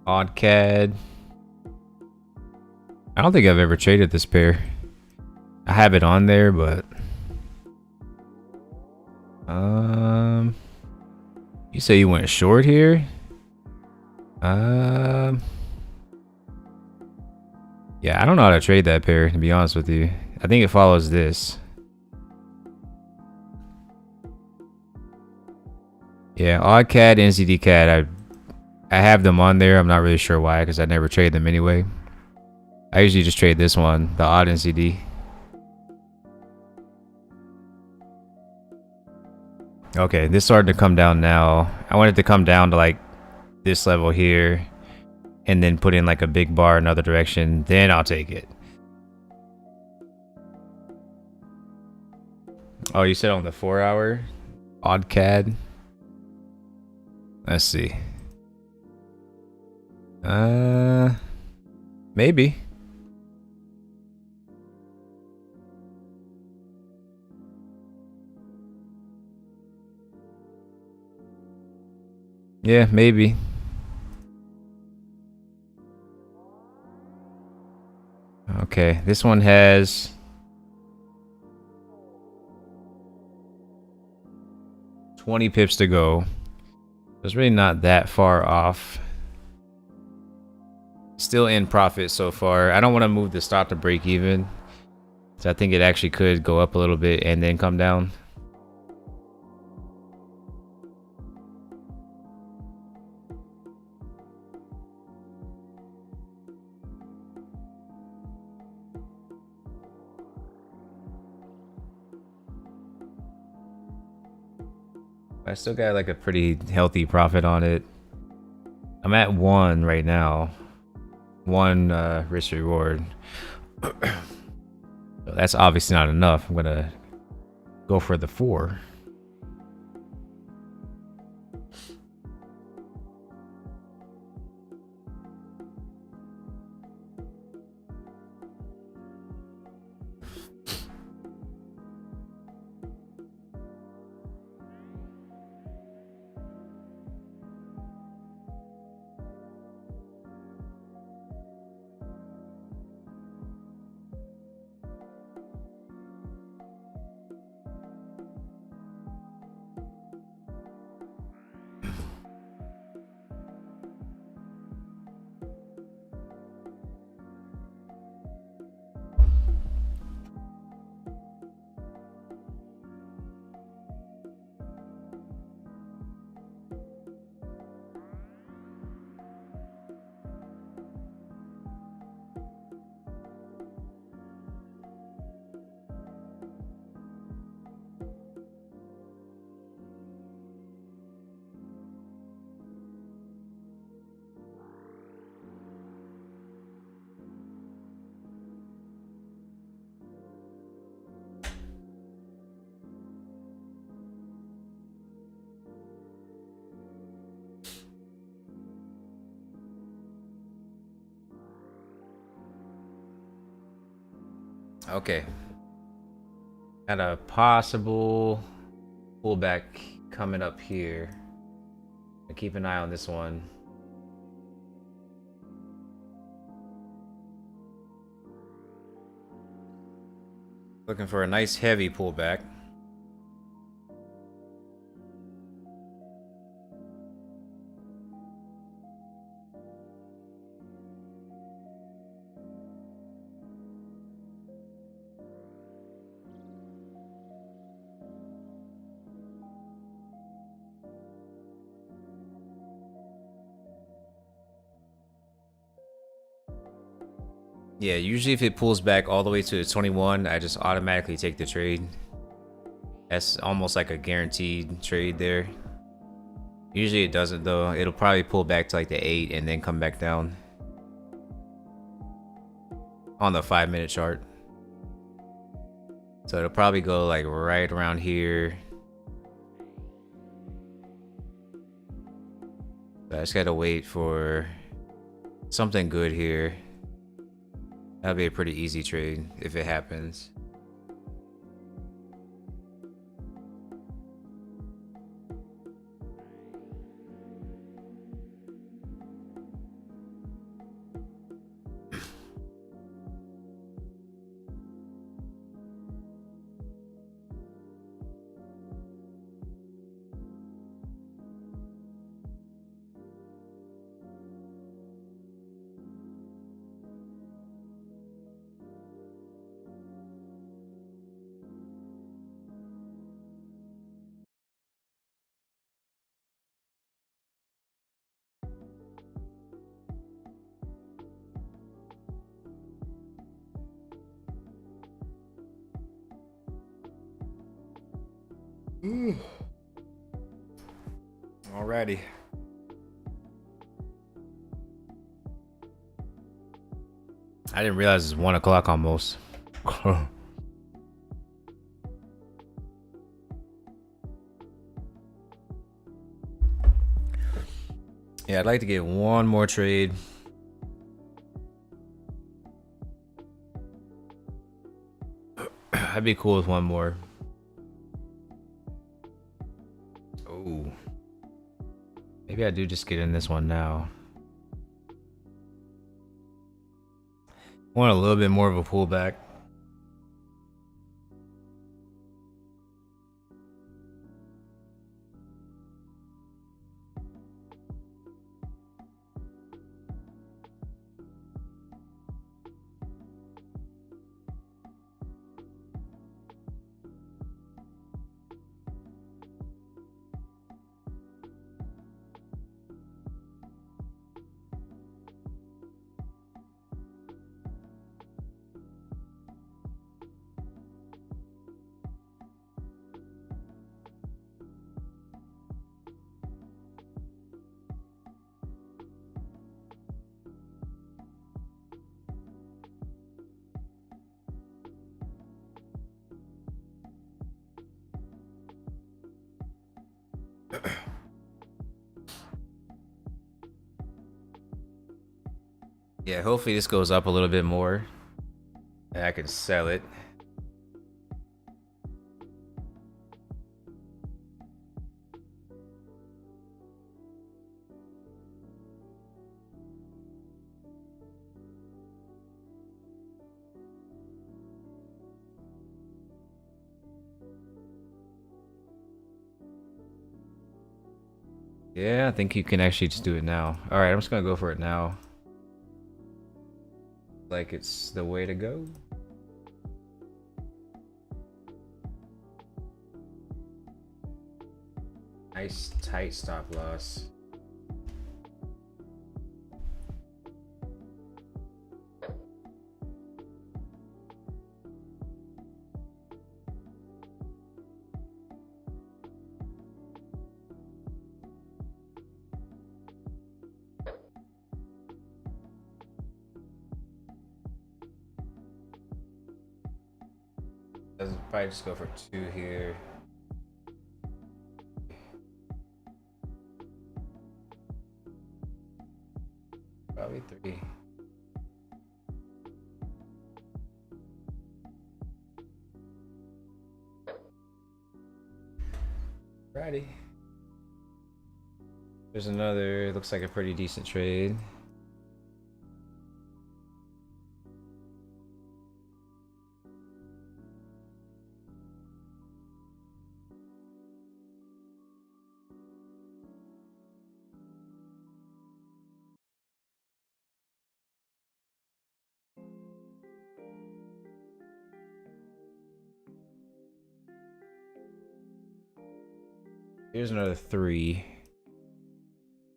Oddcad. I don't think I've ever traded this pair. I have it on there, but you say you went short here? Yeah, I don't know how to trade that pair, to be honest with you. I think it follows this. Yeah, Oddcat, NZDCat, I have them on there. I'm not really sure why, because I never trade them anyway. I usually just trade this one, the odd NZD. Okay, this started to come down now. I want it to come down to like this level here and then put in like a big bar in another direction. Then I'll take it. Oh, you said on the 4 hour? Oddcad. Let's see. Maybe. Yeah, maybe. Okay, this one has 20 pips to go. It's really not that far off. Still in profit so far. I don't want to move the stop to break even. So I think it actually could go up a little bit and then come down. I still got like a pretty healthy profit on it. I'm at 1 right now. 1 risk reward. So that's obviously not enough. I'm gonna go for the 4. Okay. Got a possible pullback coming up here. Keep an eye on this one. Looking for a nice heavy pullback. Yeah, usually if it pulls back all the way to the 21, I just automatically take the trade. That's almost like a guaranteed trade there. Usually it doesn't though. It'll probably pull back to like the 8 and then come back down. On the 5-minute chart. So it'll probably go like right around here. So I just gotta wait for something good here. That'll be a pretty easy trade if it happens. Alrighty. I didn't realize it's 1 o'clock almost. Yeah, I'd like to get one more trade. I'd be cool with one more. Oh. Maybe I do just get in this one now. Want a little bit more of a pullback. Yeah, hopefully this goes up a little bit more and I can sell it. Yeah, I think you can actually just do it now. All right, I'm just gonna go for it now. Like it's the way to go. Nice tight stop loss. Let's probably just go for 2 here. Probably 3. Righty. There's another, looks like a pretty decent trade. Here's another 3.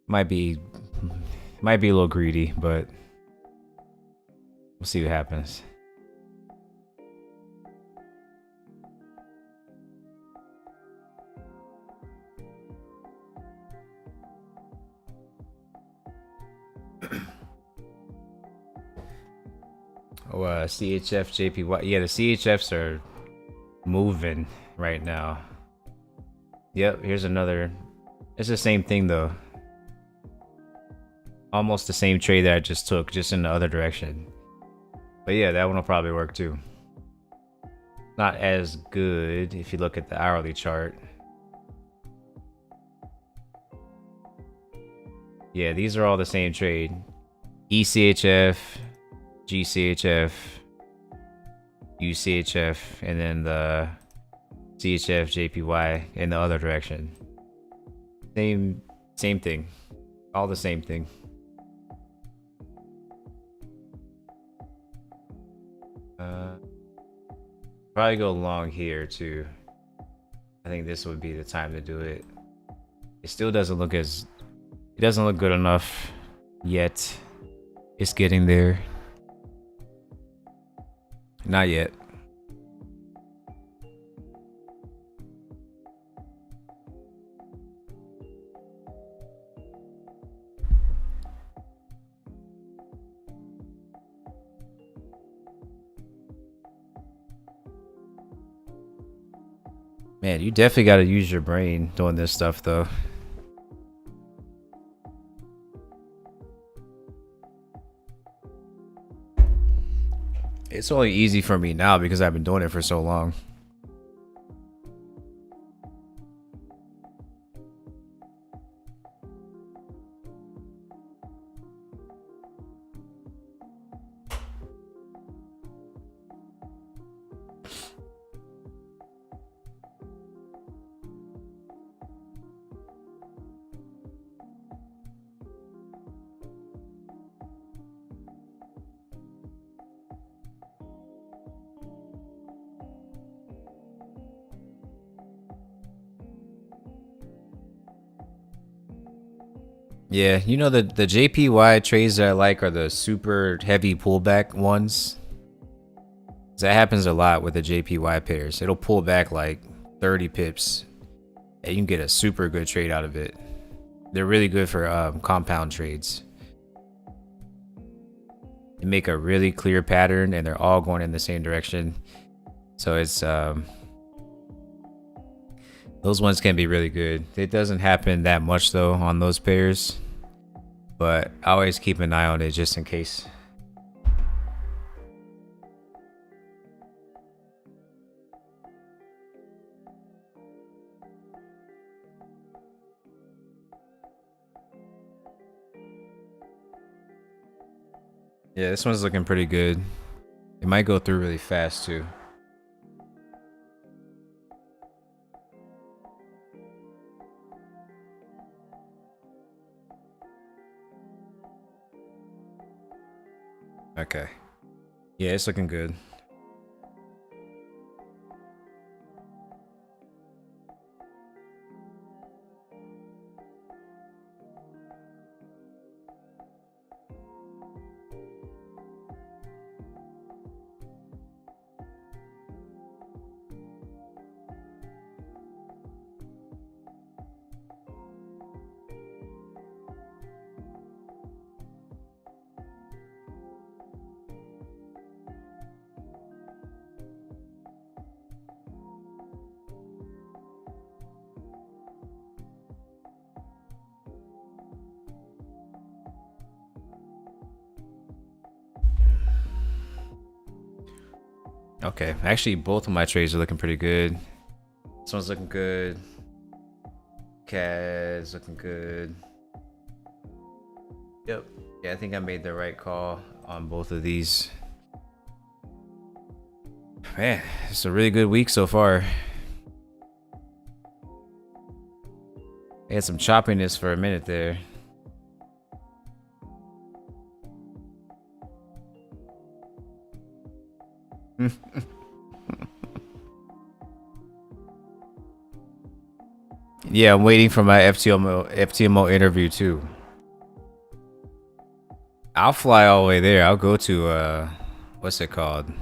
Might be a little greedy, but we'll see what happens. Oh, CHF, JPY. Yeah, the CHFs are moving right now. Yep, here's another. It's the same thing though. Almost the same trade that I just took, just in the other direction. But yeah, that one will probably work too. Not as good if you look at the hourly chart. Yeah, these are all the same trade. ECHF, GCHF, UCHF, and then the CHF, JPY in the other direction. Same thing. All the same thing. Probably go long here too. I think this would be the time to do it. It still doesn't look as... It doesn't look good enough yet. It's getting there. Not yet. Man, you definitely got to use your brain doing this stuff though. It's only easy for me now because I've been doing it for so long. Yeah, you know the JPY trades that I like are the super heavy pullback ones. That happens a lot with the JPY pairs. It'll pull back like 30 pips and you can get a super good trade out of it. They're really good for compound trades. They make a really clear pattern and they're all going in the same direction. So it's those ones can be really good. It doesn't happen that much though on those pairs, but I always keep an eye on it just in case. Yeah, this one's looking pretty good. It might go through really fast too. Okay. Yeah, it's looking good. Okay, actually both of my trades are looking pretty good. This one's looking good. CAD's looking good. Yep. Yeah, I think I made the right call on both of these. Man, it's a really good week so far. I had some choppiness for a minute there. Yeah, I'm waiting for my FTMO interview too. I'll fly all the way there. I'll go to what's it called?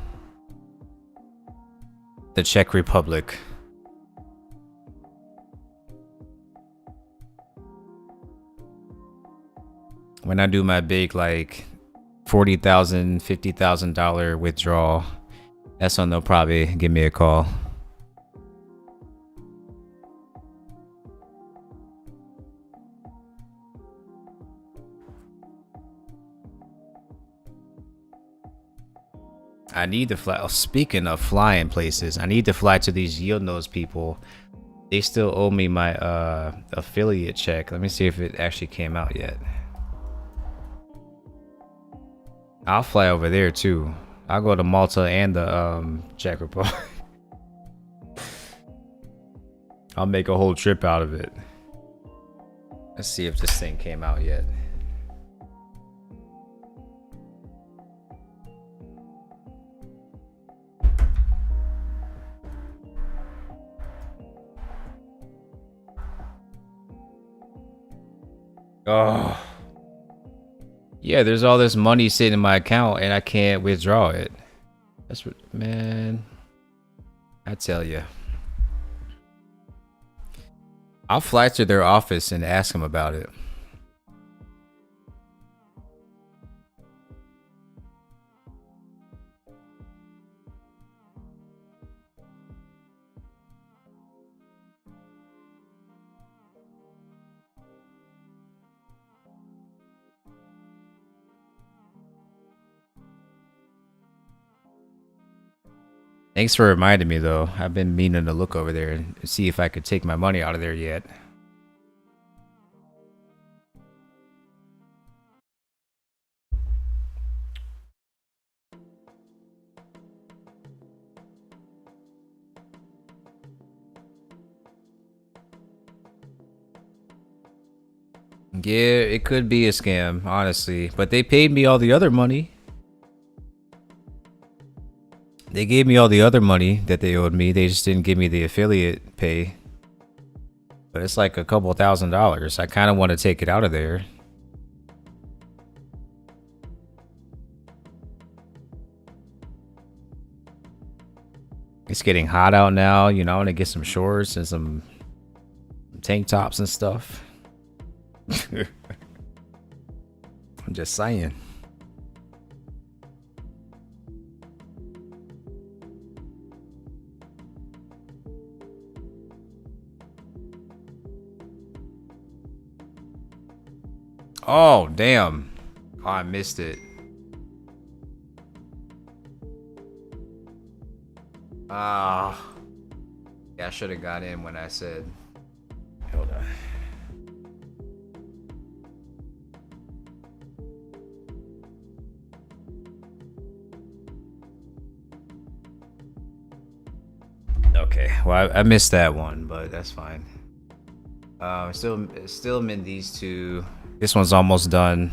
The Czech Republic. When I do my big like $40,000, $50,000 withdrawal, that's when they'll probably give me a call. I need to fly. Oh, speaking of flying places, I need to fly to these yield nose people. They still owe me my affiliate check. Let me see if it actually came out yet. I'll fly over there too. I'll go to Malta and the Czech Republic. I'll make a whole trip out of it. Let's see if this thing came out yet. Oh. Yeah, there's all this money sitting in my account and I can't withdraw it. That's what, man. I tell you. I'll fly to their office and ask them about it. Thanks for reminding me though. I've been meaning to look over there and see if I could take my money out of there yet. Yeah, it could be a scam, honestly. But they paid me all the other money. They gave me all the other money that they owed me. They just didn't give me the affiliate pay. But it's like a couple $1,000s. I kind of want to take it out of there. It's getting hot out now. You know, I want to get some shorts and some tank tops and stuff. I'm just saying. Oh, damn. Oh, I missed it. Ah. Yeah, I should have got in when I said. Hold on. Okay, well I missed that one, but that's fine. Still am in these two. This one's almost done.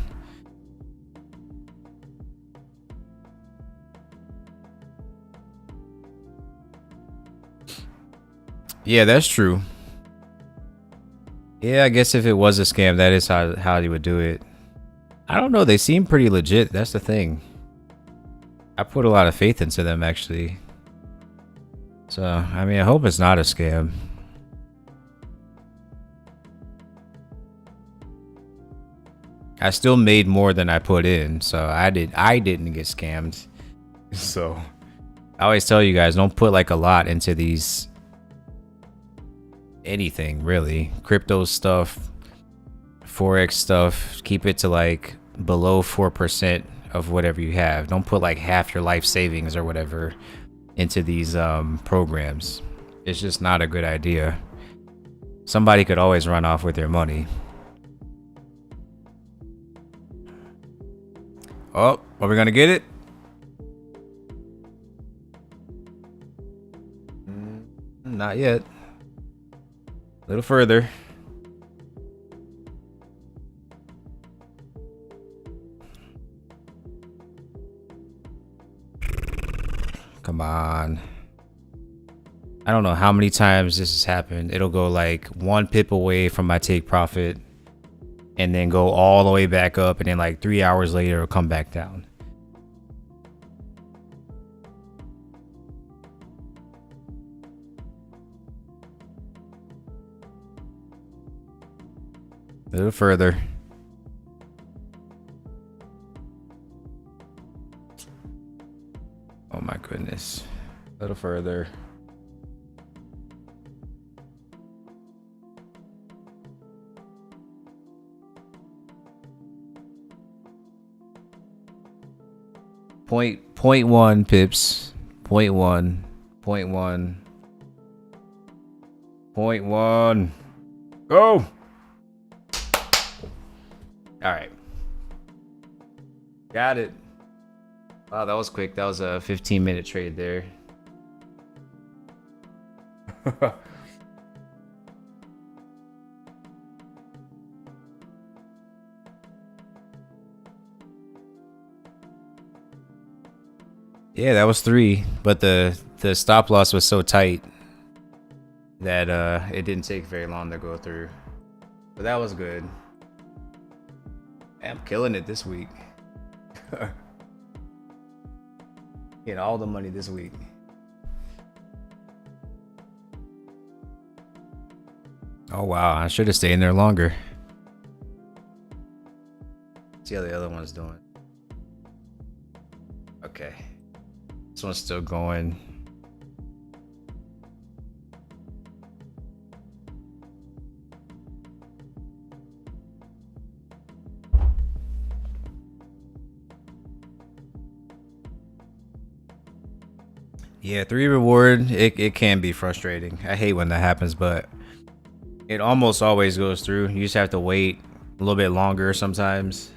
Yeah, that's true. Yeah, I guess if it was a scam, that is how you would do it. I don't know. They seem pretty legit. That's the thing. I put a lot of faith into them, actually. So, I mean, I hope it's not a scam. I still made more than I put in, so I didn't get scammed. So, I always tell you guys, don't put like a lot into these anything really. Crypto stuff, Forex stuff, keep it to like below 4% of whatever you have. Don't put like half your life savings or whatever into these programs. It's just not a good idea. Somebody could always run off with their money. Oh, are we gonna get it? Not yet. A little further. Come on. I don't know how many times this has happened. It'll go like 1 pip away from my take profit and then go all the way back up, and then like 3 hours later it'll come back down. A little further. Oh my goodness. A little further. Point 1 pips. Point 1. Point 1. Point 1. Go! Alright. Got it. Wow, that was quick. That was a 15-minute trade there. Yeah, that was 3, but the stop loss was so tight that it didn't take very long to go through. But that was good. I'm killing it this week. Getting all the money this week. Oh wow, I should have stayed in there longer. See how the other one's doing. Okay. This one's still going. Yeah, 3 reward, it can be frustrating. I hate when that happens, but it almost always goes through. You just have to wait a little bit longer sometimes.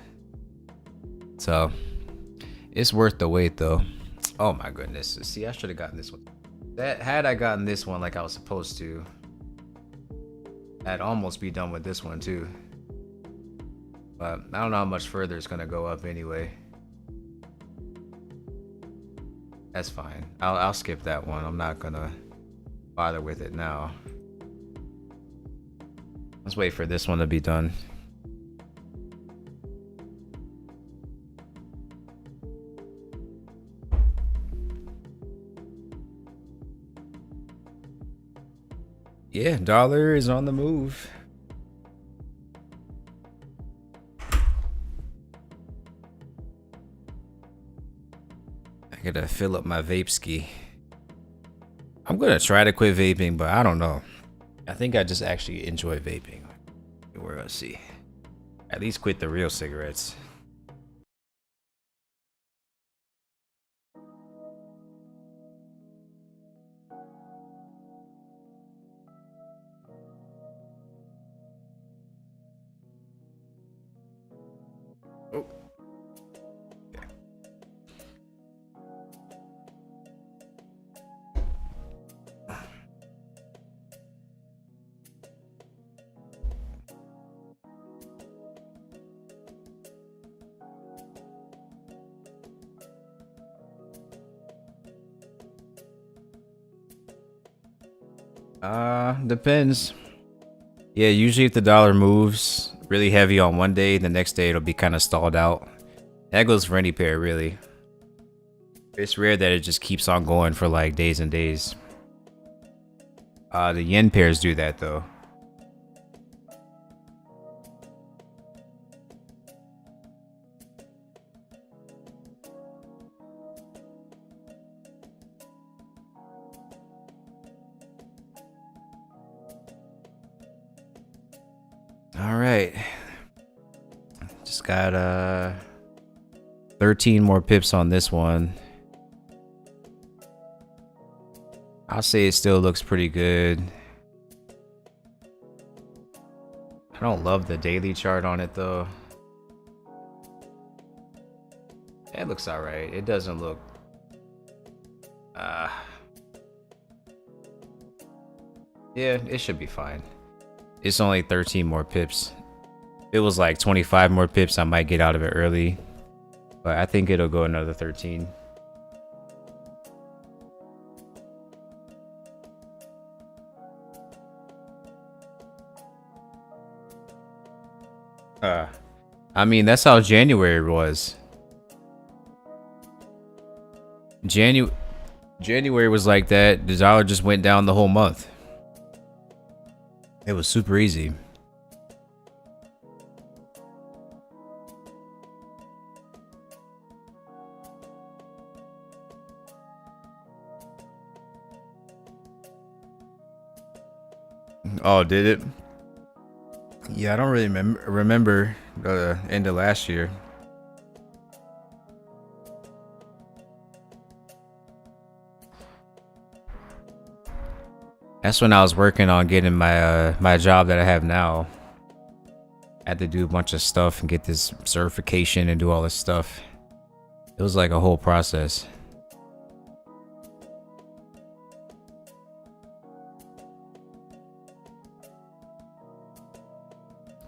So, it's worth the wait though. Oh my goodness. See, I should have gotten this one. Had I gotten this one like I was supposed to, I'd almost be done with this one too. But I don't know how much further it's gonna go up anyway. That's fine. I'll skip that one. I'm not gonna bother with it now. Let's wait for this one to be done. Yeah, dollar is on the move. I gotta fill up my vape ski. I'm gonna try to quit vaping, but I don't know. I think I just actually enjoy vaping. We're gonna see. At least quit the real cigarettes. Oh. Okay. Depends. Yeah, usually if the dollar moves really heavy on one day, the next day it'll be kind of stalled out. That goes for any pair, really. It's rare that it just keeps on going for like days and days. The yen pairs do that though. All right. Just got 13 more pips on this one. I'll say it still looks pretty good. I don't love the daily chart on it though. It looks alright. It doesn't look yeah, it should be fine. It's only 13 more pips. If it was like 25 more pips, I might get out of it early. But I think it'll go another 13. I mean, that's how January was. January was like that. The dollar just went down the whole month. It was super easy. Oh, did it? Yeah, I don't really remember the end of last year. That's when I was working on getting my my job that I have now. I had to do a bunch of stuff and get this certification and do all this stuff. It was like a whole process.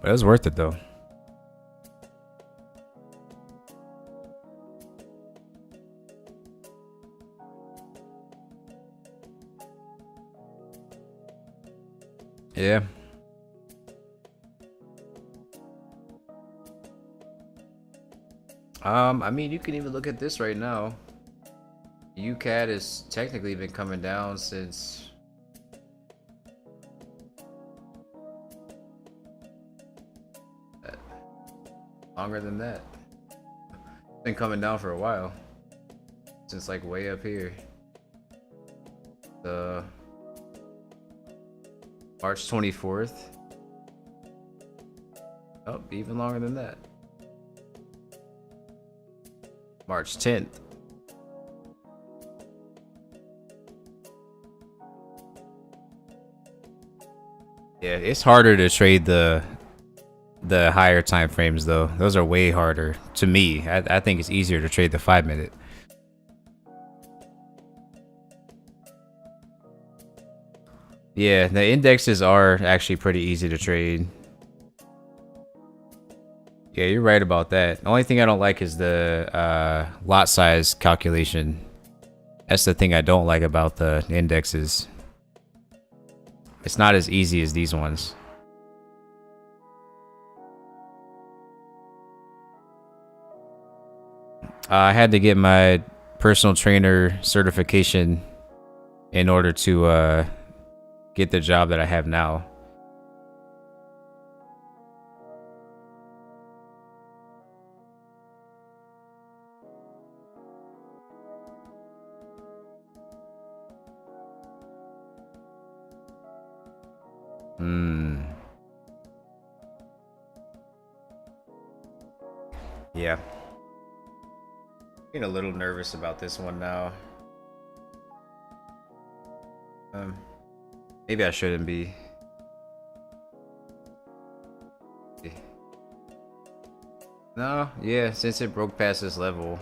But it was worth it though. Yeah. I mean, you can even look at this right now. UCAD has technically been coming down since longer than that. It's been coming down for a while. Since like way up here. The March 24th. Oh, even longer than that. March 10th. Yeah, it's harder to trade the higher time frames though. Those are way harder to me. I think it's easier to trade the 5-minute. Yeah, the indexes are actually pretty easy to trade. Yeah, you're right about that. The only thing I don't like is the lot size calculation. That's the thing I don't like about the indexes. It's not as easy as these ones. I had to get my personal trainer certification in order to get the job that I have now. Yeah. Getting a little nervous about this one now. Maybe I shouldn't be. No, yeah, since it broke past this level,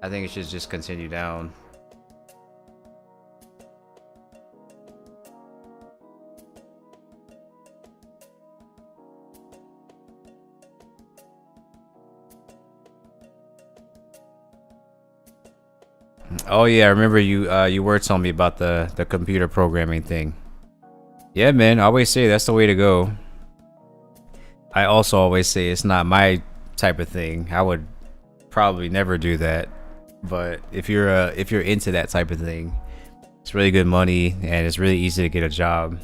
I think it should just continue down. Oh yeah, I remember you you were telling me about the computer programming thing. Yeah, man. I always say that's the way to go. I also always say it's not my type of thing. I would probably never do that. But if you're into that type of thing, it's really good money and it's really easy to get a job.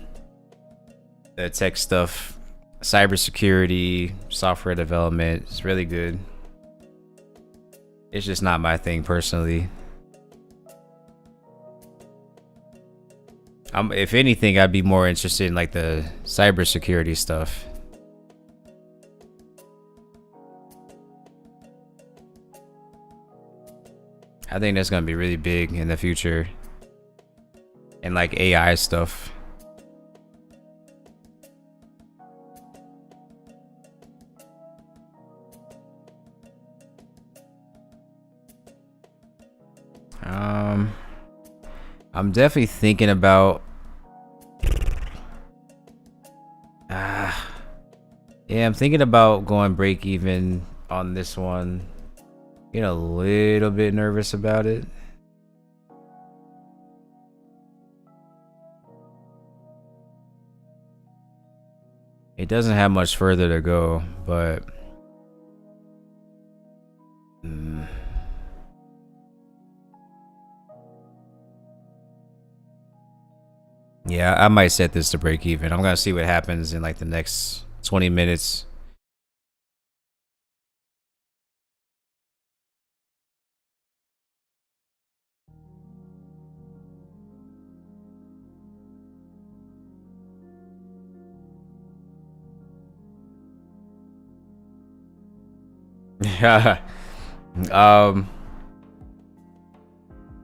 The tech stuff, cybersecurity, software development, it's really good. It's just not my thing personally. If anything, I'd be more interested in like the cybersecurity stuff. I think that's gonna be really big in the future. And like AI stuff. I'm definitely thinking about yeah, I'm thinking about going break even on this one. Getting a little bit nervous about it. It doesn't have much further to go, but yeah, I might set this to break even. I'm gonna see what happens in like the next 20 minutes. um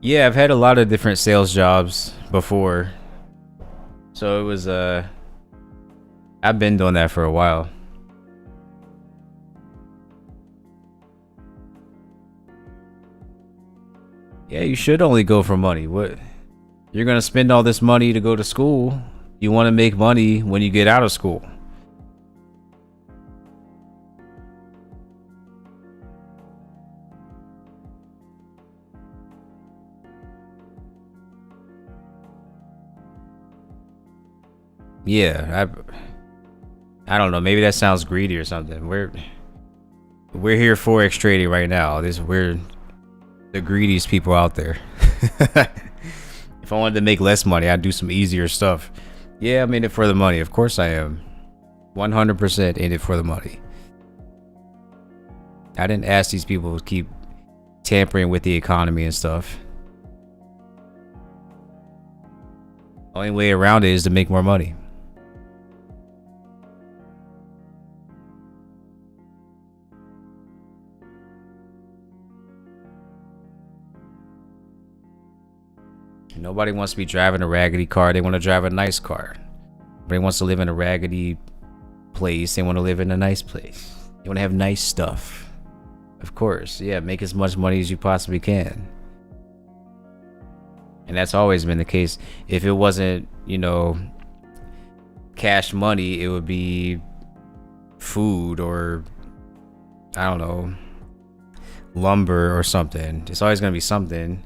yeah, I've had a lot of different sales jobs before. So it was I've been doing that for a while. Yeah, you should only go for money. What? You're gonna spend all this money to go to school. You want to make money when you get out of school. Yeah, I don't know. Maybe that sounds greedy or something. We're here Forex trading right now. We're the greediest people out there. If I wanted to make less money, I'd do some easier stuff. Yeah, I'm in it for the money. Of course I am. 100% in it for the money. I didn't ask these people to keep tampering with the economy and stuff. Only way around it is to make more money. Nobody wants to be driving a raggedy car. They want to drive a nice car. Nobody wants to live in a raggedy place. They want to live in a nice place. They want to have nice stuff. Of course, yeah, make as much money as you possibly can. And that's always been the case. If it wasn't, you know, cash money, it would be food or, I don't know, lumber or something. It's always going to be something.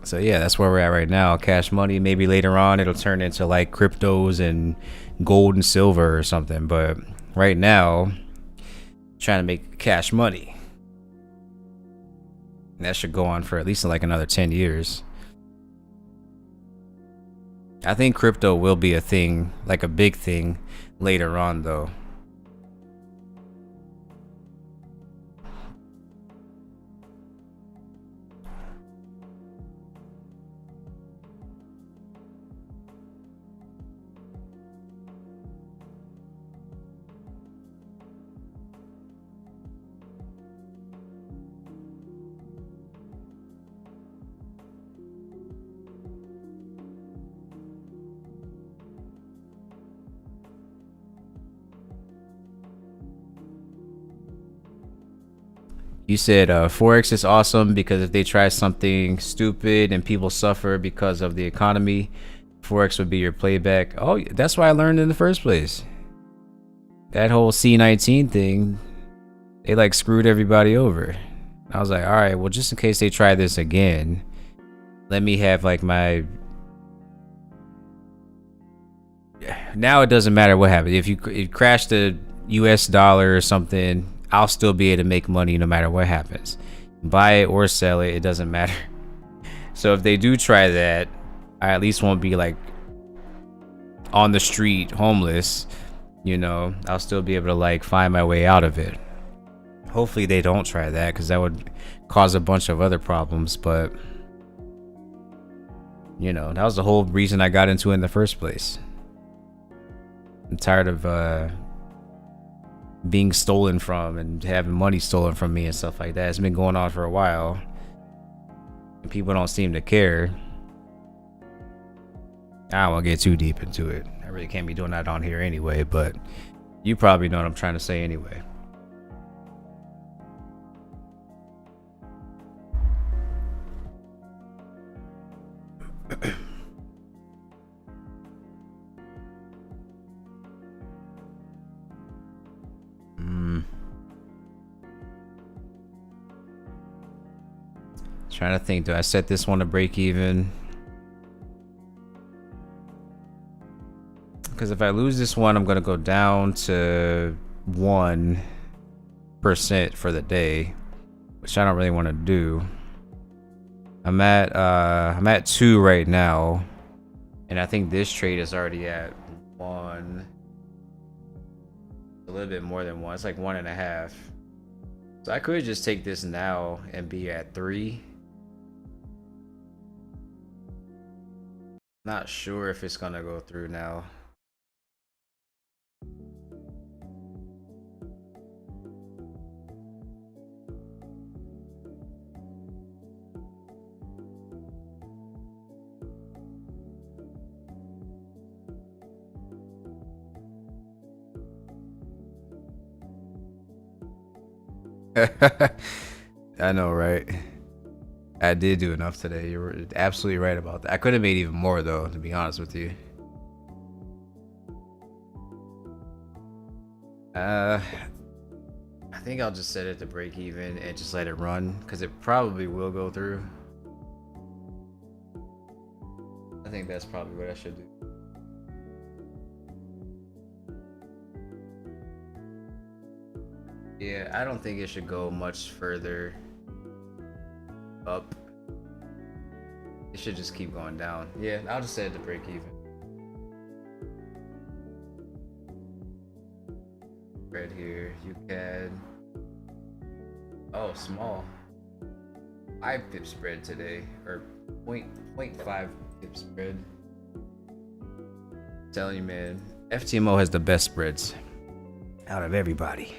So yeah, that's where we're at right now. Cash money. Maybe later on it'll turn into like cryptos and gold and silver or something. But right now, trying to make cash money. And that should go on for at least like another 10 years. I think crypto will be a thing, like a big thing later on though. You said Forex is awesome because if they try something stupid and people suffer because of the economy, Forex would be your playback. Oh, that's why I learned in the first place. That whole C19 thing, they like screwed everybody over. I was like, all right, well, just in case they try this again, let me have like my now it doesn't matter what happens. If you crash the US dollar or something, I'll still be able to make money no matter what happens. Buy it or sell it, it doesn't matter. So if they do try that, I at least won't be like on the street homeless, you know. I'll still be able to like find my way out of it. Hopefully they don't try that, because that would cause a bunch of other problems. But you know, that was the whole reason I got into it in the first place. I'm tired of being stolen from and having money stolen from me and stuff like that. It's been going on for a while and people don't seem to care. I don't want to get too deep into it. I really can't be doing that on here anyway, but you probably know what I'm trying to say anyway. Trying to think, do I set this one to break even? Because if I lose this one, I'm going to go down to 1% for the day, which I don't really want to do. I'm at 2 right now, and I think this trade is already at 1. A little bit more than 1. It's like 1.5. So I could just take this now and be at 3. Not sure if it's gonna go through now. I know, right? I did do enough today. You're absolutely right about that. I could have made even more though, to be honest with you. I think I'll just set it to break even and just let it run, because it probably will go through. I think that's probably what I should do. Yeah, I don't think it should go much further up. It should just keep going down. Yeah, I'll just set it to break even. Right here, you can. Oh, small. 5 pip spread today, or 0.5 pip spread. I'm telling you, man, FTMO has the best spreads out of everybody.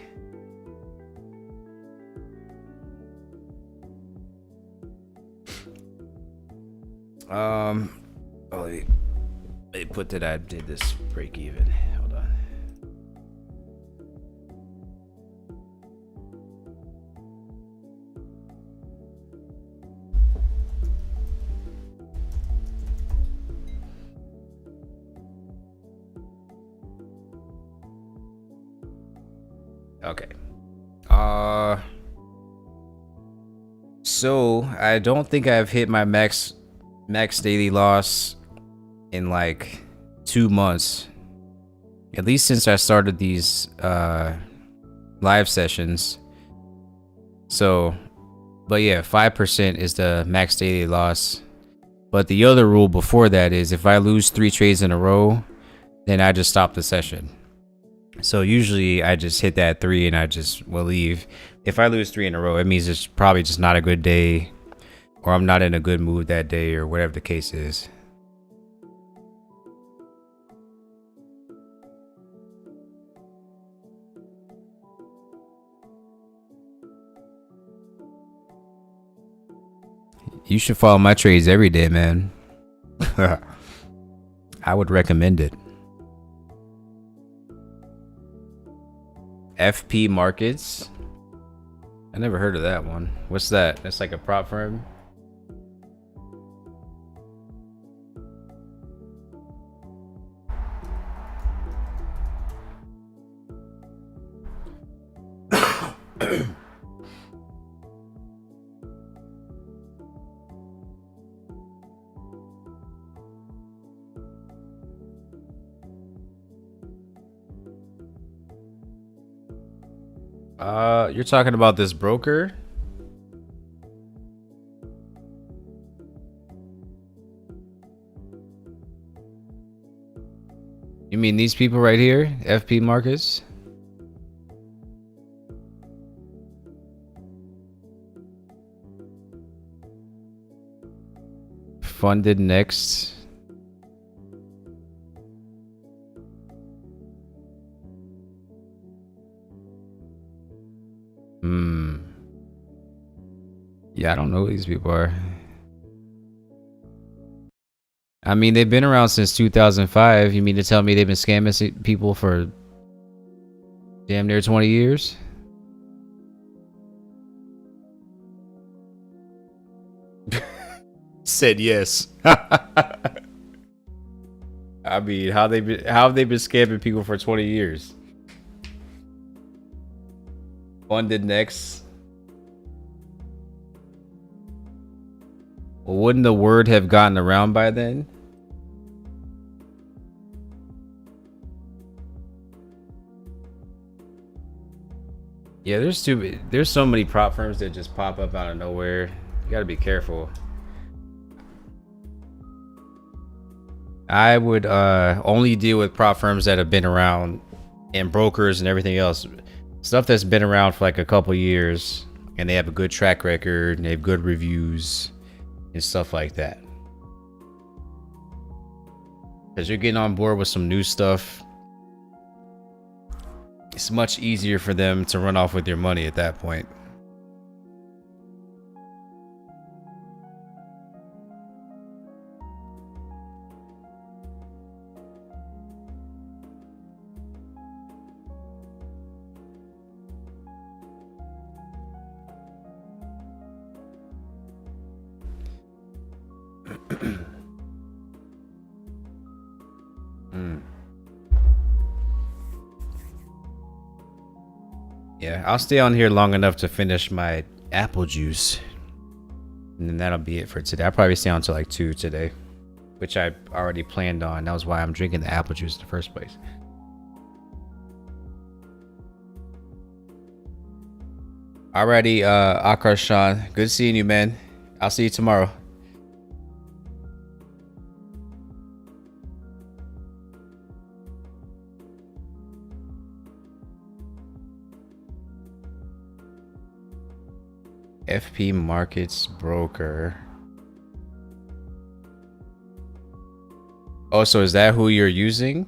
Oh, let me put that I did this break even. Hold on. Okay. So I don't think I've hit my max daily loss in like 2 months, at least since I started these live sessions. So, but yeah, 5% is the max daily loss. But the other rule before that is if I lose 3 trades in a row, then I just stop the session. So usually I just hit that 3 and I just will leave. If I lose 3 in a row, it means it's probably just not a good day, or I'm not in a good mood that day, or whatever the case is. You should follow my trades every day, man. I would recommend it. FP Markets. I never heard of that one. What's that? That's like a prop firm? You're talking about this broker? You mean these people right here? FP Markets? Funded next. Yeah, I don't know who these people are. I mean, they've been around since 2005. You mean to tell me they've been scamming people for damn near 20 years? Said yes. I mean, how have they been scamming people for 20 years? Funded next. Well, wouldn't the word have gotten around by then? Yeah, there's so many prop firms that just pop up out of nowhere. You gotta be careful. I would only deal with prop firms that have been around, and brokers and everything else. Stuff that's been around for like a couple years and they have a good track record and they have good reviews and stuff like that. Because you're getting on board with some new stuff, it's much easier for them to run off with your money at that point. Yeah, I'll stay on here long enough to finish my apple juice. And then that'll be it for today. I'll probably stay on until like 2 today, which I already planned on. That was why I'm drinking the apple juice in the first place. Alrighty, Akarshan, good seeing you, man. I'll see you tomorrow. FP Markets broker. Oh, so is that who you're using?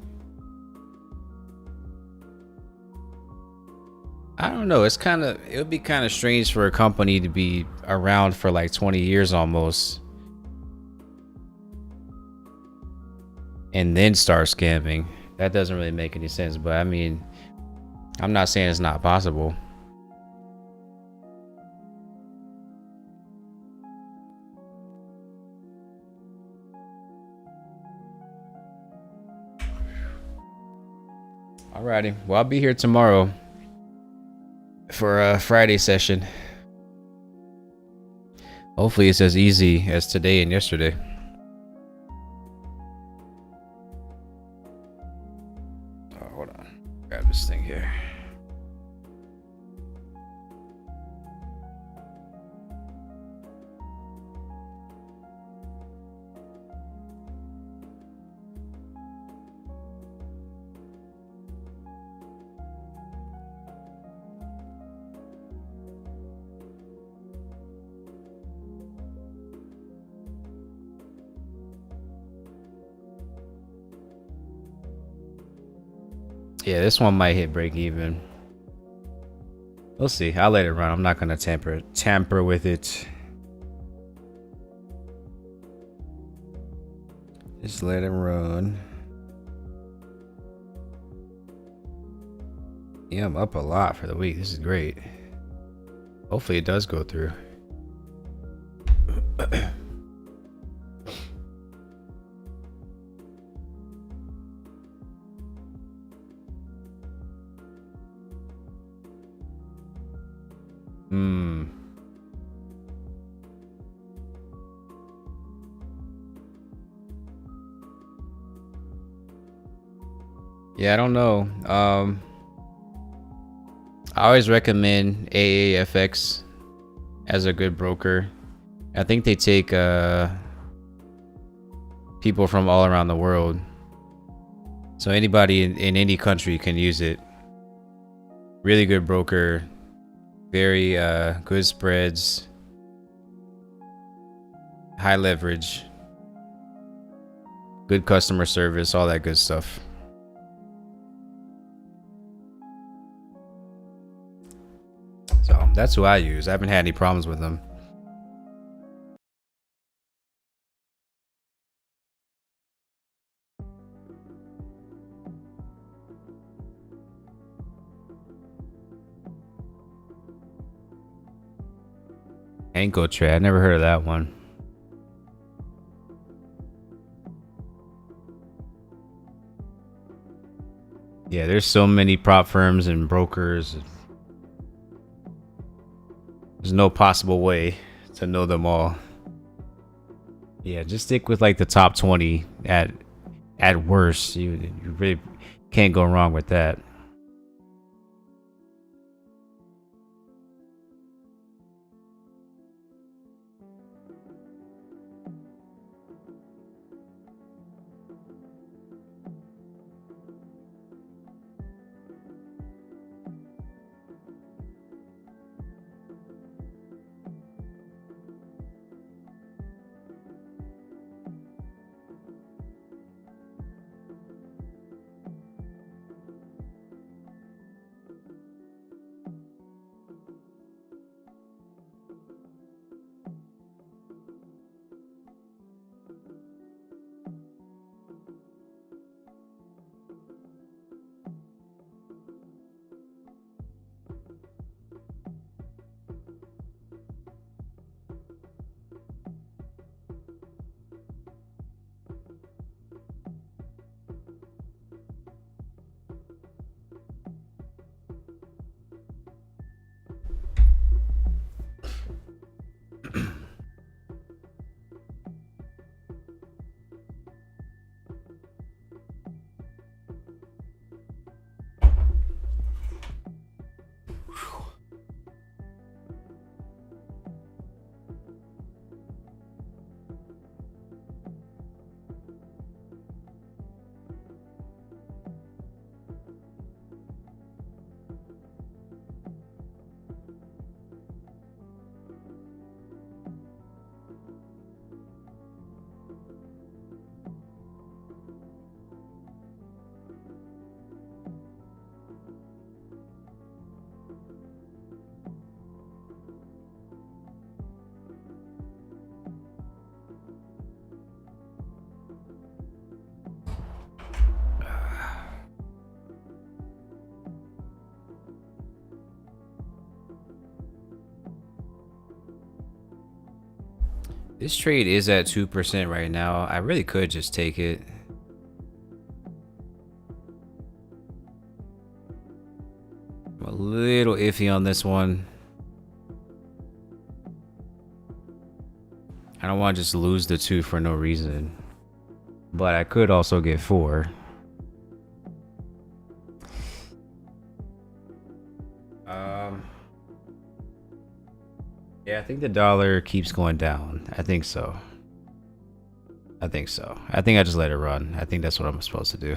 I don't know. It would be kind of strange for a company to be around for like 20 years almost and then start scamming. That doesn't really make any sense, but I mean, I'm not saying it's not possible. Alrighty. Well, I'll be here tomorrow for a Friday session. Hopefully it's as easy as today and yesterday. Oh, hold on. Grab this thing here. Yeah, this one might hit break even. We'll see. I'll let it run. I'm not gonna tamper with it. Just let it run. Yeah, I'm up a lot for the week. This is great. Hopefully it does go through. Yeah, I don't know. I always recommend AAFX as a good broker. I think they take people from all around the world, so anybody in any country can use it. Really good broker, very good spreads, high leverage, good customer service, all that good stuff. So that's who I use. I haven't had any problems with them. Ankle trade. I never heard of that one. Yeah, there's so many prop firms and brokers. There's no possible way to know them all. Yeah, just stick with like the top 20 at worst. You really can't go wrong with that. This trade is at 2% right now. I really could just take it. I'm a little iffy on this one. I don't want to just lose the 2 for no reason. But I could also get 4. Yeah, I think the dollar keeps going down. I think so. I think I just let it run. I think that's what I'm supposed to do.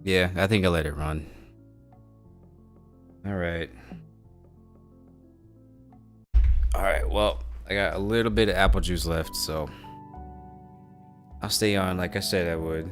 Yeah, I think I let it run. All right. All right, well, I got a little bit of apple juice left, so I'll stay on like I said I would.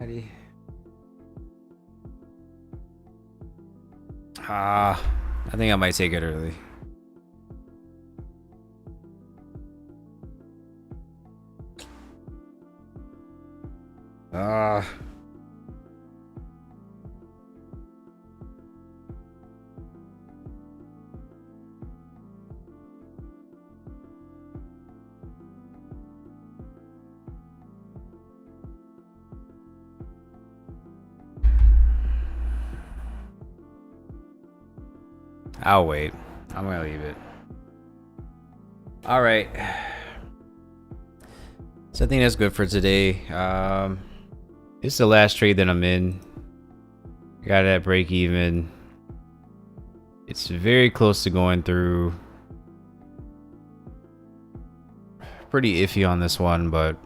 Ready? I think I might take it early. I'll wait. I'm gonna leave it. All right. So I think that's good for today. This is the last trade that I'm in. Got that break even. It's very close to going through. Pretty iffy on this one, but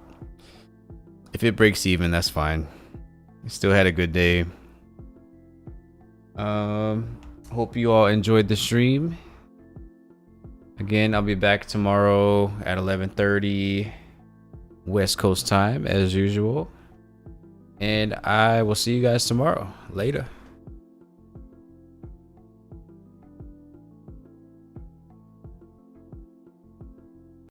if it breaks even, that's fine. Still had a good day. Hope you all enjoyed the stream. Again, I'll be back tomorrow at 11:30 West Coast time as usual. And I will see you guys tomorrow. Later.